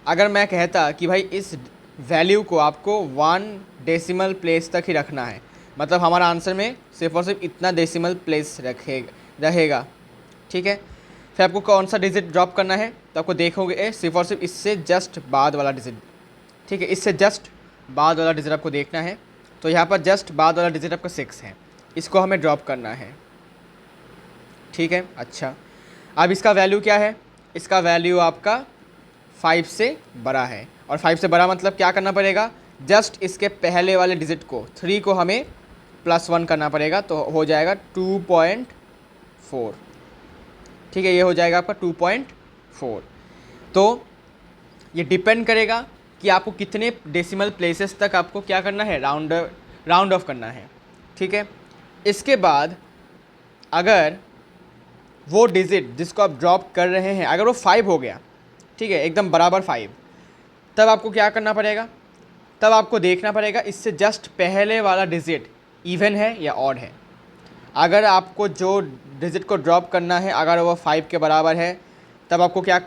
[SPEAKER 1] अगर मैं कहता कि भाई इस वैल्यू को आपको 1 डेसिमल प्लेस तक ही रखना है, मतलब हमारा आंसर में सिर्फ और सिर्फ इतना डेसिमल प्लेस रहेगा। ठीक है, फिर आपको कौन सा डिजिट ड्रॉप करना है, तो आपको देखोगे सिर्फ और सिर्फ इससे जस्ट बाद वाला डिजिट। ठीक है, इससे जस्ट बाद वाला डिजिट आपको देखना है। तो यहाँ पर जस्ट बाद वाला डिजिट आपका 6 है, इसको हमें ड्रॉप करना है। ठीक है, अच्छा अब इसका वैल्यू क्या है, इसका वैल्यू आपका 5 से बड़ा है, और 5 से बड़ा मतलब क्या करना पड़ेगा, जस्ट इसके पहले वाले डिजिट को 3 को हमें +1 करना पड़ेगा, तो हो जाएगा 2.4। ठीक है, ये हो जाएगा आपका 2.4। तो ये डिपेंड करेगा कि आपको कितने डेसिमल प्लेसेस तक आपको क्या करना है, राउंड ऑफ करना है। ठीक है, इसके बाद अगर वो डिजिट जिसको आप ड्रॉप कर रहे हैं अगर वो 5 हो गया, ठीक है, एकदम बराबर 5, तब आपको क्या करना पड़ेगा, तब आपको देखना पड़ेगा इससे जस्ट पहले वाला डिजिट इवन है या ऑड है। अगर आपको जो डिजिट को ड्रॉप करना है अगर वो 5 के बराबर है, तब आपको क्या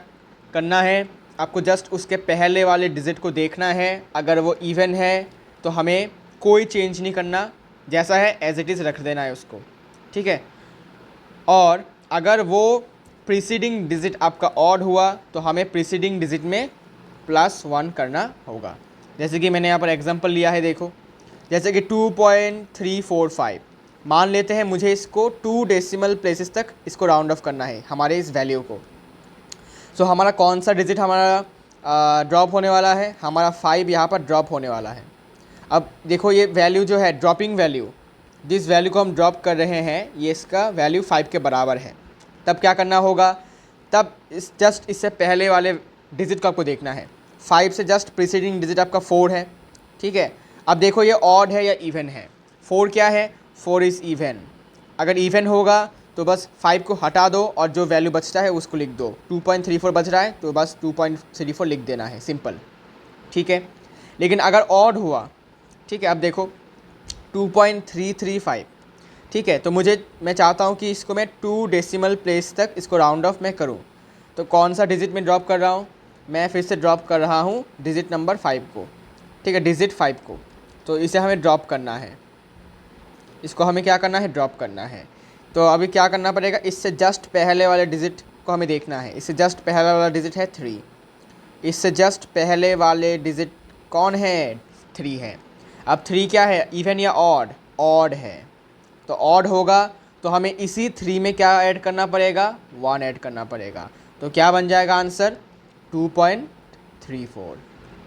[SPEAKER 1] करना है, आपको जस्ट उसके पहले वाले डिजिट को देखना है। अगर वो इवन है तो हमें कोई चेंज नहीं करना, जैसा है एज इट इज़ रख देना है उसको। ठीक है, और अगर वो प्रीसीडिंग डिजिट आपका ऑड हुआ तो हमें प्रीसीडिंग डिजिट में +1 करना होगा। जैसे कि मैंने यहाँ पर एग्जांपल लिया है, देखो जैसे कि 2.345, मान लेते हैं मुझे इसको 2 डेसिमल प्लेसेस तक इसको राउंड ऑफ करना है हमारे इस वैल्यू को। सो हमारा कौन सा डिजिट हमारा ड्रॉप होने वाला है, हमारा 5 यहाँ पर ड्रॉप होने वाला है। अब देखो ये वैल्यू जो है ड्रॉपिंग वैल्यू, जिस वैल्यू को हम ड्रॉप कर रहे हैं ये इसका वैल्यू 5 के बराबर है। तब क्या करना होगा, तब जस्ट इससे पहले वाले डिजिट को आपको देखना है। 5 से जस्ट प्रीसीडिंग डिजिट आपका 4 है, ठीक है। अब देखो ये ऑड है या इवन है। 4 क्या है, 4 इज़ इवन। अगर इवन होगा तो बस 5 को हटा दो और जो वैल्यू बचता है उसको लिख दो। 2.34 बच रहा है तो बस 2.34 लिख देना है, सिंपल, ठीक है। लेकिन अगर ऑड हुआ, ठीक है, अब देखो 2.335, ठीक है, तो मैं चाहता हूँ कि इसको मैं 2 डेसिमल प्लेस तक इसको राउंड ऑफ मैं करूँ। तो कौन सा डिजिट में ड्रॉप कर रहा हूँ, मैं फिर से ड्रॉप कर रहा हूँ डिजिट नंबर 5 को, ठीक है, डिजिट 5 को। तो इसे हमें ड्रॉप करना है, इसको हमें क्या करना है, ड्रॉप करना है। तो अभी क्या करना पड़ेगा, इससे जस्ट पहले वाले डिजिट को हमें देखना है। इससे जस्ट पहले वाला डिजिट है 3, इससे जस्ट पहले वाले डिजिट कौन है, 3 है। अब 3 क्या है, इवन या ऑड, ऑड है। तो ऑड होगा तो हमें इसी 3 में क्या ऐड करना पड़ेगा, 1 ऐड करना पड़ेगा। तो क्या बन जाएगा आंसर, 2.34,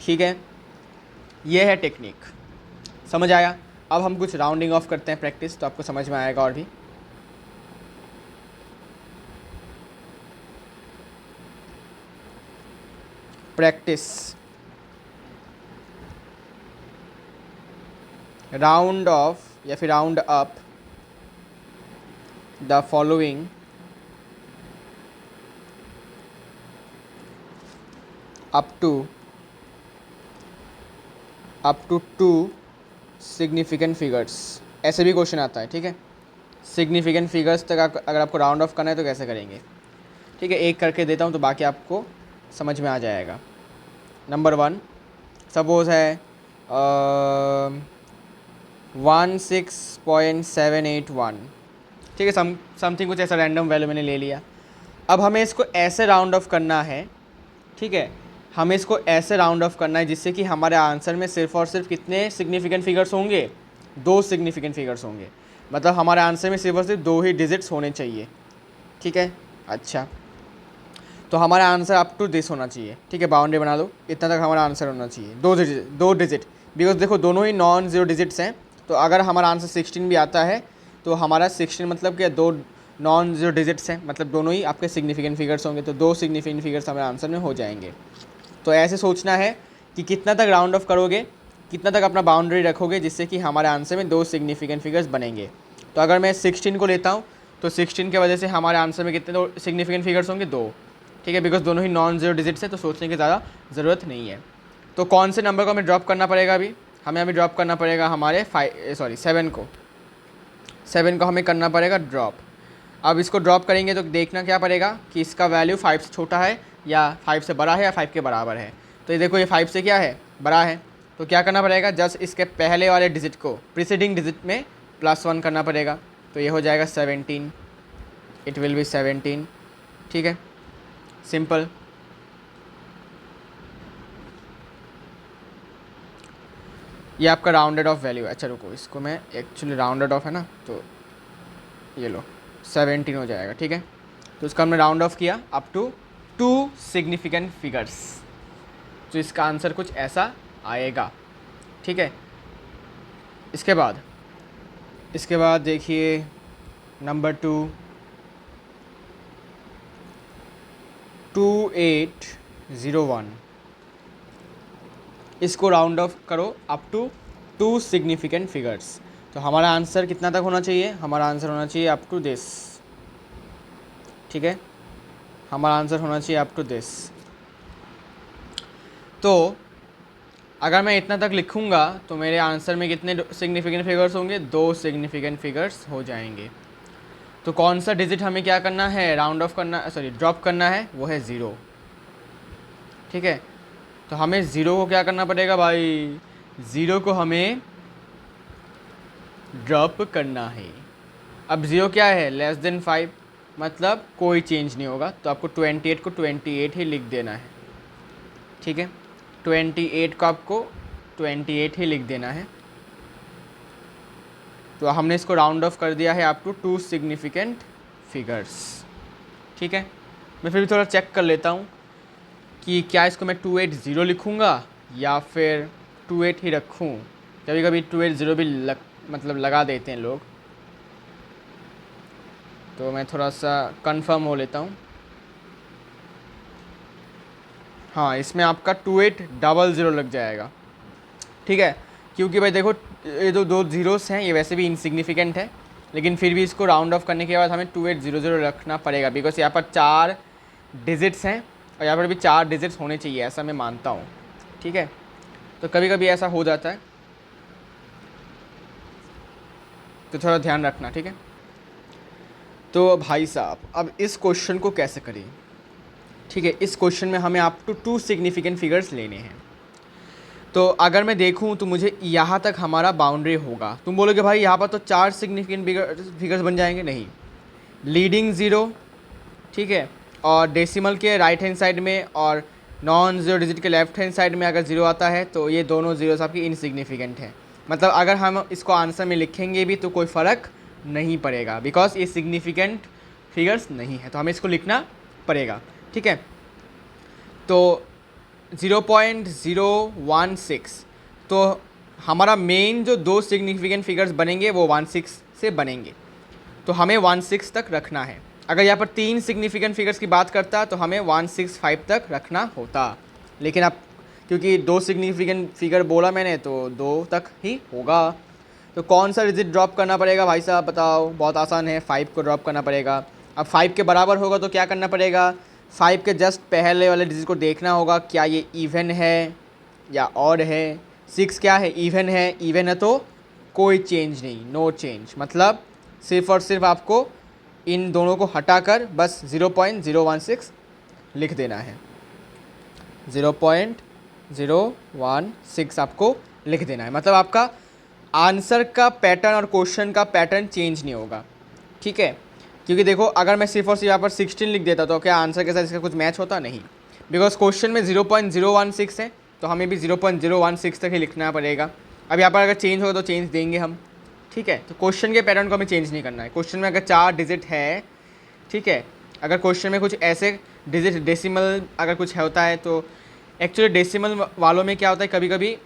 [SPEAKER 1] ठीक है। ये है टेक्निक, समझ आया। अब हम कुछ राउंडिंग ऑफ करते हैं प्रैक्टिस, तो आपको समझ में आएगा और भी। प्रैक्टिस, राउंड ऑफ या फिर round up the following up to 2 significant figures. ऐसे भी क्वेश्चन आता है, ठीक है। सिग्निफिकेंट फिगर्स तक अगर आपको राउंड ऑफ करना है तो कैसे करेंगे, ठीक है। एक करके देता हूँ तो बाकी आपको समझ में आ जाएगा। नंबर 1 सपोज है 16.781, ठीक है, समथिंग कुछ ऐसा रैंडम वैल्यू मैंने ले लिया। अब हमें इसको ऐसे राउंड ऑफ करना है, ठीक है, हमें इसको ऐसे राउंड ऑफ करना है जिससे कि हमारे आंसर में सिर्फ और सिर्फ कितने सिग्निफिकेंट फिगर्स होंगे, 2 सिग्निफिकेंट फिगर्स होंगे। मतलब हमारे आंसर में सिर्फ और सिर्फ 2 ही डिजिट्स होने चाहिए, ठीक है। अच्छा, तो हमारा आंसर अप टू दिस होना चाहिए, ठीक है। बाउंड्री बना दो, इतना तक हमारा आंसर होना चाहिए, 2 डिजिट, बिकॉज देखो दोनों ही नॉन ज़ीरो डिजिट्स हैं। तो अगर हमारा आंसर 16 भी आता है तो हमारा 16 मतलब क्या, 2 नॉन ज़ीरो डिजिट्स हैं, मतलब दोनों ही आपके सिग्निफिकेंट फिगर्स होंगे। तो 2 सिग्निफिकेंट फिगर्स हमारे आंसर में हो जाएंगे। तो ऐसे सोचना है कि कितना तक राउंड ऑफ करोगे, कितना तक अपना बाउंड्री रखोगे जिससे कि हमारे आंसर में 2 सिग्निफिकेंट फिगर्स बनेंगे। तो अगर मैं 16 को लेता हूँ तो 16 की वजह से हमारे आंसर में कितने सिग्निफिकेंट फिगर्स होंगे, 2, ठीक है, बिकॉज दोनों ही नॉन ज़ीरो डिजिट्स हैं। तो सोचने की ज़्यादा ज़रूरत नहीं है। तो कौन से नंबर को हमें ड्रॉप करना पड़ेगा, हमें अभी ड्रॉप करना पड़ेगा हमारे 7 को, 7 को हमें करना पड़ेगा ड्रॉप। अब इसको ड्रॉप करेंगे तो देखना क्या पड़ेगा कि इसका वैल्यू 5 से छोटा है या 5 से बड़ा है या 5 के बराबर है। तो ये देखो ये 5 से क्या है, बड़ा है। तो क्या करना पड़ेगा, जस्ट इसके पहले वाले डिजिट को प्रीसीडिंग डिजिट में +1 करना पड़ेगा। तो ये हो जाएगा 17, इट विल बी 17, ठीक है, सिंपल। ये आपका राउंडेड ऑफ वैल्यू है। अच्छा रुको, इसको मैं एक्चुअली राउंडेड ऑफ है ना, तो ये लो 17 हो जाएगा, ठीक है। तो इसका हमने राउंड ऑफ किया अप टू 2 सिग्निफिकेंट फिगर्स। तो इसका आंसर कुछ ऐसा आएगा, ठीक है। इसके बाद देखिए नंबर 2, 2801, इसको राउंड ऑफ करो अप टू 2 सिग्निफिकेंट फिगर्स। तो हमारा आंसर कितना तक होना चाहिए, हमारा आंसर होना चाहिए अप टू दिस, ठीक है, हमारा आंसर होना चाहिए अप टू दिस। तो अगर मैं इतना तक लिखूंगा तो मेरे आंसर में कितने सिग्निफिकेंट फिगर्स होंगे, 2 सिग्निफिकेंट फिगर्स हो जाएंगे। तो कौन सा डिजिट हमें क्या करना है, राउंड ऑफ करना, ड्रॉप करना है, वो है 0, ठीक है। तो हमें 0 को क्या करना पड़ेगा भाई, 0 को हमें ड्रॉप करना है। अब 0 क्या है, <5, मतलब कोई चेंज नहीं होगा। तो आपको 28 को 28 ही लिख देना है, ठीक है। 28 को आपको 28 ही लिख देना है। तो हमने इसको राउंड ऑफ कर दिया है अप टू 2 सिग्निफिकेंट फिगर्स। ठीक है, मैं फिर भी थोड़ा चेक कर लेता हूँ कि क्या इसको मैं 280 लिखूँगा या फिर 28 ही रखूँ। कभी कभी 280 भी मतलब लगा देते हैं लोग, तो मैं थोड़ा सा कंफर्म हो लेता हूँ। हाँ, इसमें आपका 2800 लग जाएगा। ठीक है, क्योंकि भाई देखो ये जो दो ज़ीरोस हैं ये वैसे भी इनसिग्निफिकेंट है, लेकिन फिर भी इसको राउंड ऑफ करने के बाद हमें 2800 रखना पड़ेगा, बिकॉज यहाँ पर 4 डिजिट्स हैं और यहाँ पर भी 4 डिजिट्स होने चाहिए, ऐसा मैं मानता हूँ। ठीक है, तो कभी कभी ऐसा हो जाता है, तो थोड़ा ध्यान रखना। ठीक है, तो भाई साहब अब इस क्वेश्चन को कैसे करें। ठीक है, इस क्वेश्चन में हमें अप टू 2 सिग्निफिकेंट फिगर्स लेने हैं। तो अगर मैं देखूं तो मुझे यहाँ तक हमारा बाउंड्री होगा। तुम बोलोगे भाई यहाँ पर तो 4 सिग्निफिकेंट फिगर्स बन जाएंगे। नहीं, लीडिंग ज़ीरो, ठीक है, और डेसिमल के राइट हैंड साइड में और नॉन ज़ीरो डिजिट के लेफ्ट हैंड साइड में अगर ज़ीरो आता है तो ये दोनों ज़ीरोस आपकी इनसिग्निफिकेंट है। मतलब अगर हम इसको आंसर में लिखेंगे भी तो कोई फ़र्क नहीं पड़ेगा, बिकॉज ये सिग्निफिकेंट फिगर्स नहीं है, तो हमें इसको लिखना पड़ेगा। ठीक है, तो 0.016, तो हमारा मेन जो 2 सिग्निफिकेंट फिगर्स बनेंगे वो 16 से बनेंगे, तो हमें 16 तक रखना है। अगर यहाँ पर 3 सिग्निफिकेंट फिगर्स की बात करता तो हमें 165 तक रखना होता, लेकिन अब क्योंकि 2 सिग्निफिकेंट फिगर बोला मैंने तो 2 तक ही होगा। तो कौन सा डिजिट ड्रॉप करना पड़ेगा भाई साहब बताओ। बहुत आसान है, 5 को ड्रॉप करना पड़ेगा। अब 5 के बराबर होगा तो क्या करना पड़ेगा, 5 के जस्ट पहले वाले डिजिट को देखना होगा क्या ये इवन है या ऑड है। 6 क्या है, इवन है, इवन है तो कोई चेंज नहीं, नो चेंज, मतलब सिर्फ और सिर्फ आपको इन दोनों को हटाकर बस 0.016 लिख देना है। 0.016 आपको लिख देना है, मतलब आपका आंसर का पैटर्न और क्वेश्चन का पैटर्न चेंज नहीं होगा। ठीक है, क्योंकि देखो अगर मैं सिर्फ और सिर्फ यहाँ पर 16 लिख देता तो क्या आंसर के साथ इसका कुछ मैच होता, नहीं, बिकॉज क्वेश्चन में 0.016 है तो हमें भी 0.016 तक ही लिखना पड़ेगा। अब यहाँ पर अगर चेंज होगा तो चेंज देंगे हम। ठीक है, तो क्वेश्चन के पैटर्न को हमें चेंज नहीं करना है। क्वेश्चन में अगर 4 डिजिट है, ठीक है, अगर क्वेश्चन में कुछ ऐसे डिजिट डेसिमल अगर कुछ होता है तो एक्चुअली डेसिमल वालों में क्या होता है, कभी कभी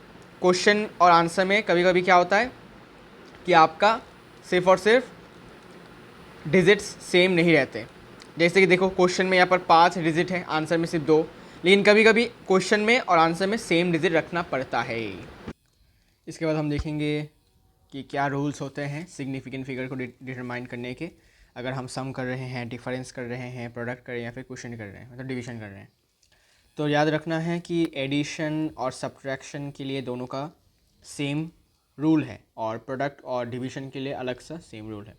[SPEAKER 1] क्वेश्चन और आंसर में कभी कभी क्या होता है कि आपका सिर्फ और सिर्फ डिजिट्स सेम नहीं रहते। जैसे कि देखो क्वेश्चन में यहाँ पर 5 डिजिट है, आंसर में सिर्फ 2, लेकिन कभी कभी क्वेश्चन में और आंसर में सेम डिजिट रखना पड़ता है। इसके बाद हम देखेंगे कि क्या रूल्स होते हैं सिग्निफिकेंट फिगर को डिटरमाइन करने के, अगर हम सम कर रहे हैं, डिफरेंस कर रहे हैं, प्रोडक्ट कर रहे हैं या फिर क्वेश्चन कर रहे हैं, मतलब डिवीजन कर रहे हैं। तो याद रखना है कि एडिशन और सब्ट्रैक्शन के लिए दोनों का सेम रूल है और प्रोडक्ट और डिवीजन के लिए अलग सा सेम रूल है।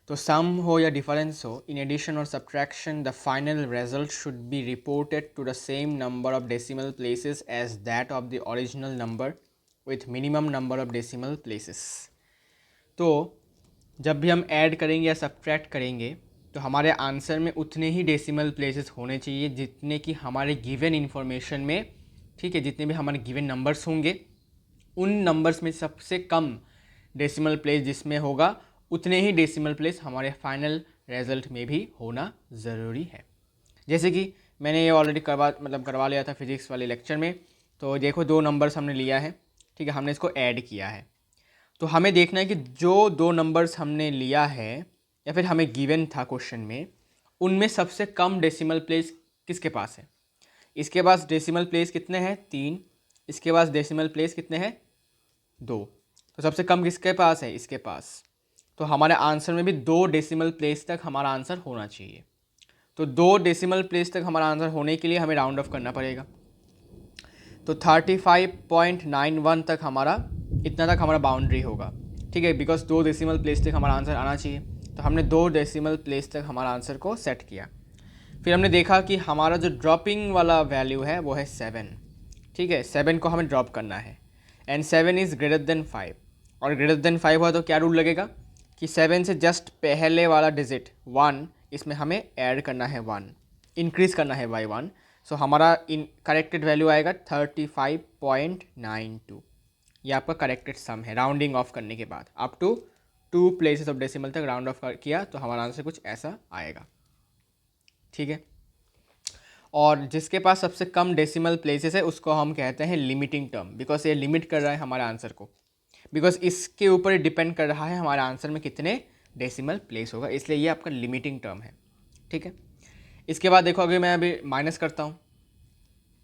[SPEAKER 1] तो सम हो या डिफरेंस हो, इन एडिशन और subtraction the final result should be reported to the same number of decimal places as that of the original number with minimum number of decimal places. तो जब भी हम ऐड करेंगे या सब्ट्रैक्ट करेंगे तो हमारे आंसर में उतने ही डेसिमल प्लेसेस होने चाहिए जितने कि हमारे गिवन इन्फॉर्मेशन में, ठीक है, जितने भी हमारे गिवन नंबर्स होंगे उन नंबर्स में सबसे कम डेसिमल प्लेस जिसमें होगा उतने ही डेसिमल प्लेस हमारे फाइनल रिजल्ट में भी होना ज़रूरी है। जैसे कि मैंने ये ऑलरेडी करवा लिया था फिजिक्स वाले लेक्चर में। तो देखो 2 नंबर्स हमने लिया है, ठीक है, हमने इसको ऐड किया है, तो हमें देखना है कि जो 2 नंबर्स हमने लिया है या फिर हमें गिवन था क्वेश्चन में, उनमें सबसे कम डेसिमल प्लेस किसके पास है। इसके पास डेसिमल प्लेस कितने हैं, 3, इसके पास डेसिमल प्लेस कितने हैं, 2, तो सबसे कम किसके पास है, इसके पास। तो हमारे आंसर में भी 2 डेसिमल प्लेस तक हमारा आंसर होना चाहिए। तो 2 डेसिमल प्लेस तक हमारा आंसर होने के लिए हमें राउंड ऑफ करना पड़ेगा। तो 35.91 तक हमारा, इतना तक हमारा बाउंड्री होगा, ठीक है, बिकॉज 2 डेसिमल प्लेस तक हमारा आंसर आना चाहिए। तो हमने 2 डेसिमल प्लेस तक हमारा आंसर को सेट किया। फिर हमने देखा कि हमारा जो ड्रॉपिंग वाला वैल्यू है वो है 7, ठीक है, 7 को हमें ड्रॉप करना है एंड 7 इज़ ग्रेटर देन 5, और ग्रेटर देन 5 हुआ तो क्या रूल लगेगा कि 7 से जस्ट पहले वाला डिजिट 1, इसमें हमें ऐड करना है 1, इंक्रीज़ करना है बाई 1। सो हमारा इन करेक्टेड वैल्यू आएगा 35.92। ये आपका करेक्टेड सम है राउंडिंग ऑफ करने के बाद up to 2 places of decimal तक राउंड ऑफ किया तो हमारा आंसर कुछ ऐसा आएगा, ठीक है। और जिसके पास सबसे कम डेसिमल प्लेसेस है उसको हम कहते हैं लिमिटिंग टर्म, बिकॉज ये लिमिट कर रहा है हमारे आंसर को, बिकॉज इसके ऊपर डिपेंड कर रहा है हमारे आंसर में कितने डेसिमल प्लेस होगा, इसलिए ये आपका लिमिटिंग टर्म है, ठीक है। इसके बाद देखो अगर मैं अभी माइनस करता हूँ,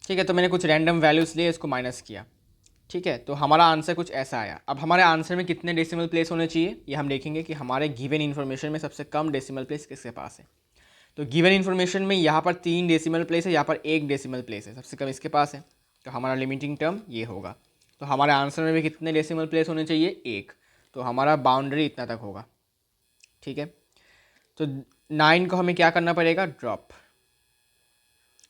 [SPEAKER 1] ठीक है, तो मैंने कुछ रैंडम वैल्यूज़ लिए, इसको माइनस किया, ठीक है, तो हमारा आंसर कुछ ऐसा आया। अब हमारे आंसर में कितने डेसिमल प्लेस होने चाहिए ये हम देखेंगे कि हमारे गिवन इन्फॉर्मेशन में सबसे कम डेसिमल प्लेस किसके पास है। तो गिवन इन्फॉर्मेशन में यहाँ पर 3 डेसिमल प्लेस है, यहाँ पर 1 डेसिमल प्लेस है, सबसे कम इसके पास है, तो हमारा लिमिटिंग टर्म ये होगा। तो हमारे आंसर में भी कितने डेसिमल प्लेस होने चाहिए, 1, तो हमारा बाउंड्री इतना तक होगा, ठीक है। तो 9 को हमें क्या करना पड़ेगा, ड्रॉप,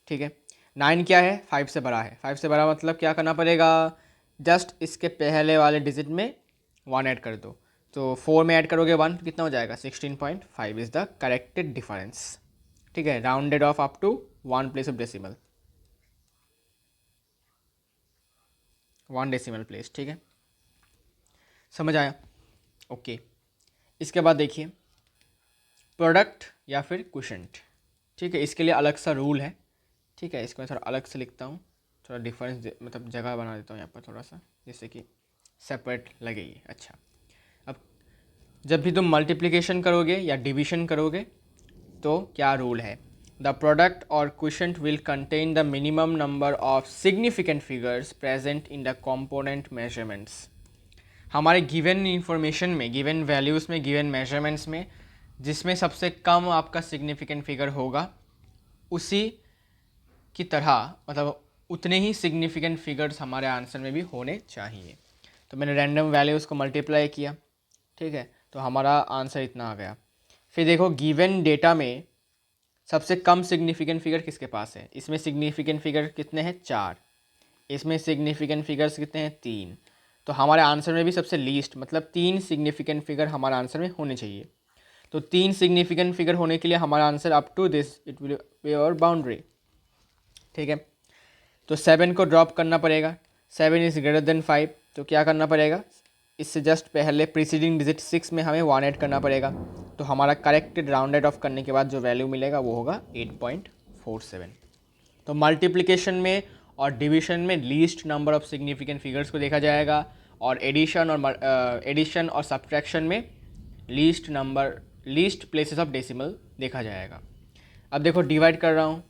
[SPEAKER 1] ठीक है। 9 क्या है, 5 से बड़ा है, 5 से बड़ा मतलब क्या करना पड़ेगा, जस्ट इसके पहले वाले डिजिट में 1 ऐड कर दो, तो 4 में ऐड करोगे 1 तो कितना हो जाएगा, 16.5 इज़ द करेक्टेड डिफरेंस, ठीक है। Rounded off up to 1 place of decimal, 1 decimal place, ठीक है, समझ आया, ओके। इसके बाद देखिए प्रोडक्ट या फिर क्वोशंट, ठीक है, इसके लिए अलग सा रूल है, ठीक है। इसको मैं थोड़ा अलग से लिखता हूँ, थोड़ा डिफरेंस मतलब जगह बना देता हूँ यहाँ पर थोड़ा सा, जिससे कि सेपरेट लगे ये, अच्छा। अब जब भी तुम मल्टीप्लिकेशन करोगे या डिवीजन करोगे तो क्या रूल है, द प्रोडक्ट और quotient will contain the minimum number of significant figures present in the component measurements. हमारे गिवन इंफॉर्मेशन में, गिवन वैल्यूज़ में, गिवन मेजरमेंट्स में जिसमें सबसे कम आपका सिग्निफिकेंट फिगर होगा उसी की तरह मतलब उतने ही सिग्निफिकेंट फिगर्स हमारे आंसर में भी होने चाहिए। तो मैंने रैंडम वैल्यूज़ को मल्टीप्लाई किया, ठीक है, तो हमारा आंसर इतना आ गया। फिर देखो गिवन डेटा में सबसे कम सिग्निफिकेंट फिगर किसके पास है, इसमें सिग्निफिकेंट फिगर कितने हैं, 4, इसमें सिग्निफिकेंट फिगर्स कितने हैं, 3, तो हमारे आंसर में भी सबसे लीस्ट मतलब 3 सिग्निफिकेंट फिगर हमारे आंसर में होने चाहिए। तो 3 सिग्निफिकेंट फिगर होने के लिए हमारा answer up to this it will be our boundary, ठीक है। तो 7 को ड्रॉप करना पड़ेगा, 7 इज़ ग्रेटर देन 5, तो क्या करना पड़ेगा, इससे जस्ट पहले प्रीसीडिंग डिजिट 6 में हमें 1 ऐड करना पड़ेगा, तो हमारा करेक्टेड राउंडेड ऑफ करने के बाद जो वैल्यू मिलेगा वो होगा 8.47। तो मल्टीप्लिकेशन में और डिवीजन में least number of significant figures को देखा जाएगा, और एडिशन और सब्ट्रैक्शन में लीस्ट प्लेसेस ऑफ डेसिमल देखा जाएगा। अब देखो डिवाइड कर रहा हूँ,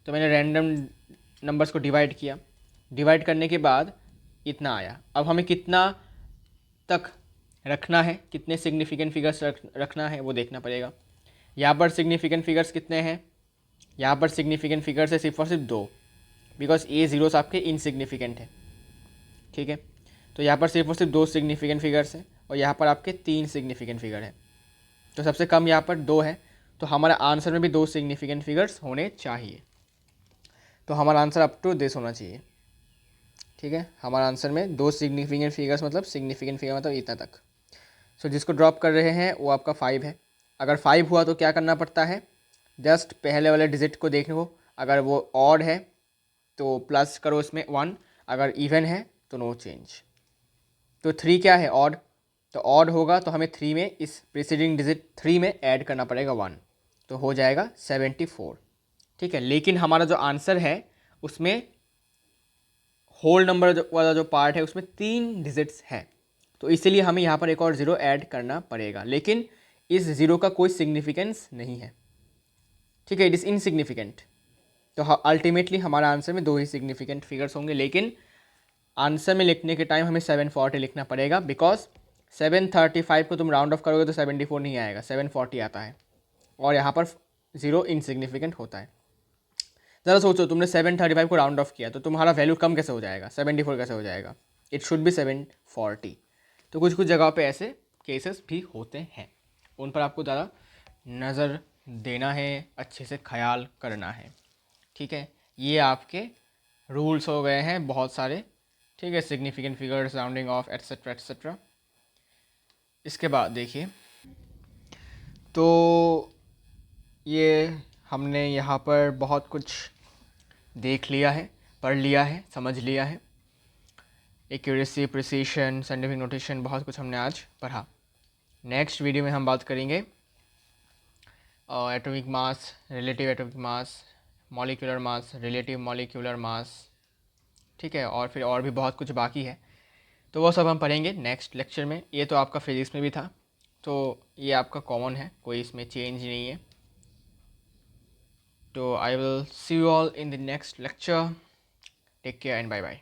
[SPEAKER 1] तो मैंने रैंडम नंबर्स को डिवाइड किया, डिवाइड करने के बाद इतना आया। अब हमें कितना तक रखना है, कितने सिग्निफिकेंट फिगर्स रखना है वो देखना पड़ेगा। यहाँ पर सिग्निफिकेंट फिगर्स कितने हैं, यहाँ पर सिग्निफिकेंट फिगर्स है सिर्फ और सिर्फ 2, बिकॉज ये जीरोस आपके इनसिग्निफिकेंट है, ठीक है। तो यहाँ पर सिर्फ और सिर्फ 2 सिग्निफिकेंट फिगर्स हैं और यहाँ पर आपके 3 सिग्निफिकेंट फिगर हैं, तो सबसे कम यहाँ पर 2 है, तो हमारा आंसर में भी 2 सिग्निफिकेंट फिगर्स होने चाहिए। तो हमारा आंसर अप टू दिस होना चाहिए, ठीक है। हमारा आंसर में 2 सिग्निफिकेंट फिगर्स मतलब सिग्निफिकेंट फिगर मतलब इतना तक। सो जिसको ड्रॉप कर रहे हैं वो आपका 5 है। अगर 5 हुआ तो क्या करना पड़ता है, जस्ट पहले वाले डिजिट को देखो, अगर वो ऑड है तो प्लस करो इसमें 1, अगर इवन है तो नो चेंज। तो 3 क्या है, ऑड, तो ऑड होगा तो हमें 3 में इस प्रीसीडिंग डिजिट 3 में ऐड करना पड़ेगा 1, तो हो जाएगा 74, ठीक है। लेकिन हमारा जो आंसर है उसमें होल नंबर वाला जो पार्ट है उसमें 3 डिजिट्स है, तो इसीलिए हमें यहाँ पर एक और ज़ीरो ऐड करना पड़ेगा, लेकिन इस ज़ीरो का कोई सिग्निफिकेंस नहीं है, ठीक है, इट इज़ इनसिग्निफिकेंट। तो अल्टीमेटली हमारा आंसर में 2 ही सिग्निफिकेंट फिगर्स होंगे, लेकिन आंसर में लिखने के टाइम हमें 740 लिखना पड़ेगा, बिकॉज 735 को तुम राउंड ऑफ करोगे तो 74 नहीं आएगा, 740 आता है, और यहाँ पर ज़ीरो इनसिग्निफिकेंट होता है। ज़रा सोचो, तुमने 735 को राउंड ऑफ किया तो तुम्हारा वैल्यू कम कैसे हो जाएगा, 74 कैसे हो जाएगा, इट शुड बी 740। तो कुछ कुछ जगहों पे ऐसे केसेस भी होते हैं, उन पर आपको ज़्यादा नज़र देना है, अच्छे से ख्याल करना है, ठीक है। ये आपके रूल्स हो गए हैं बहुत सारे, ठीक है, significant figures, rounding off etcetera etcetera. इसके बाद देखिए, तो ये हमने यहाँ पर बहुत कुछ देख लिया है, पढ़ लिया है, समझ लिया है, एक्यूरेसी, प्रिसीशन, साइंटिफिक नोटेशन, बहुत कुछ हमने आज पढ़ा। नेक्स्ट वीडियो में हम बात करेंगे atomic mass, relative atomic mass, molecular mass, relative molecular mass, ठीक है, और फिर और भी बहुत कुछ बाकी है, तो वो सब हम पढ़ेंगे नेक्स्ट लेक्चर में। ये तो आपका फिजिक्स में भी था, तो ये आपका कॉमन है, कोई इसमें चेंज नहीं है। तो I will see you all in the next lecture. Take care and bye bye.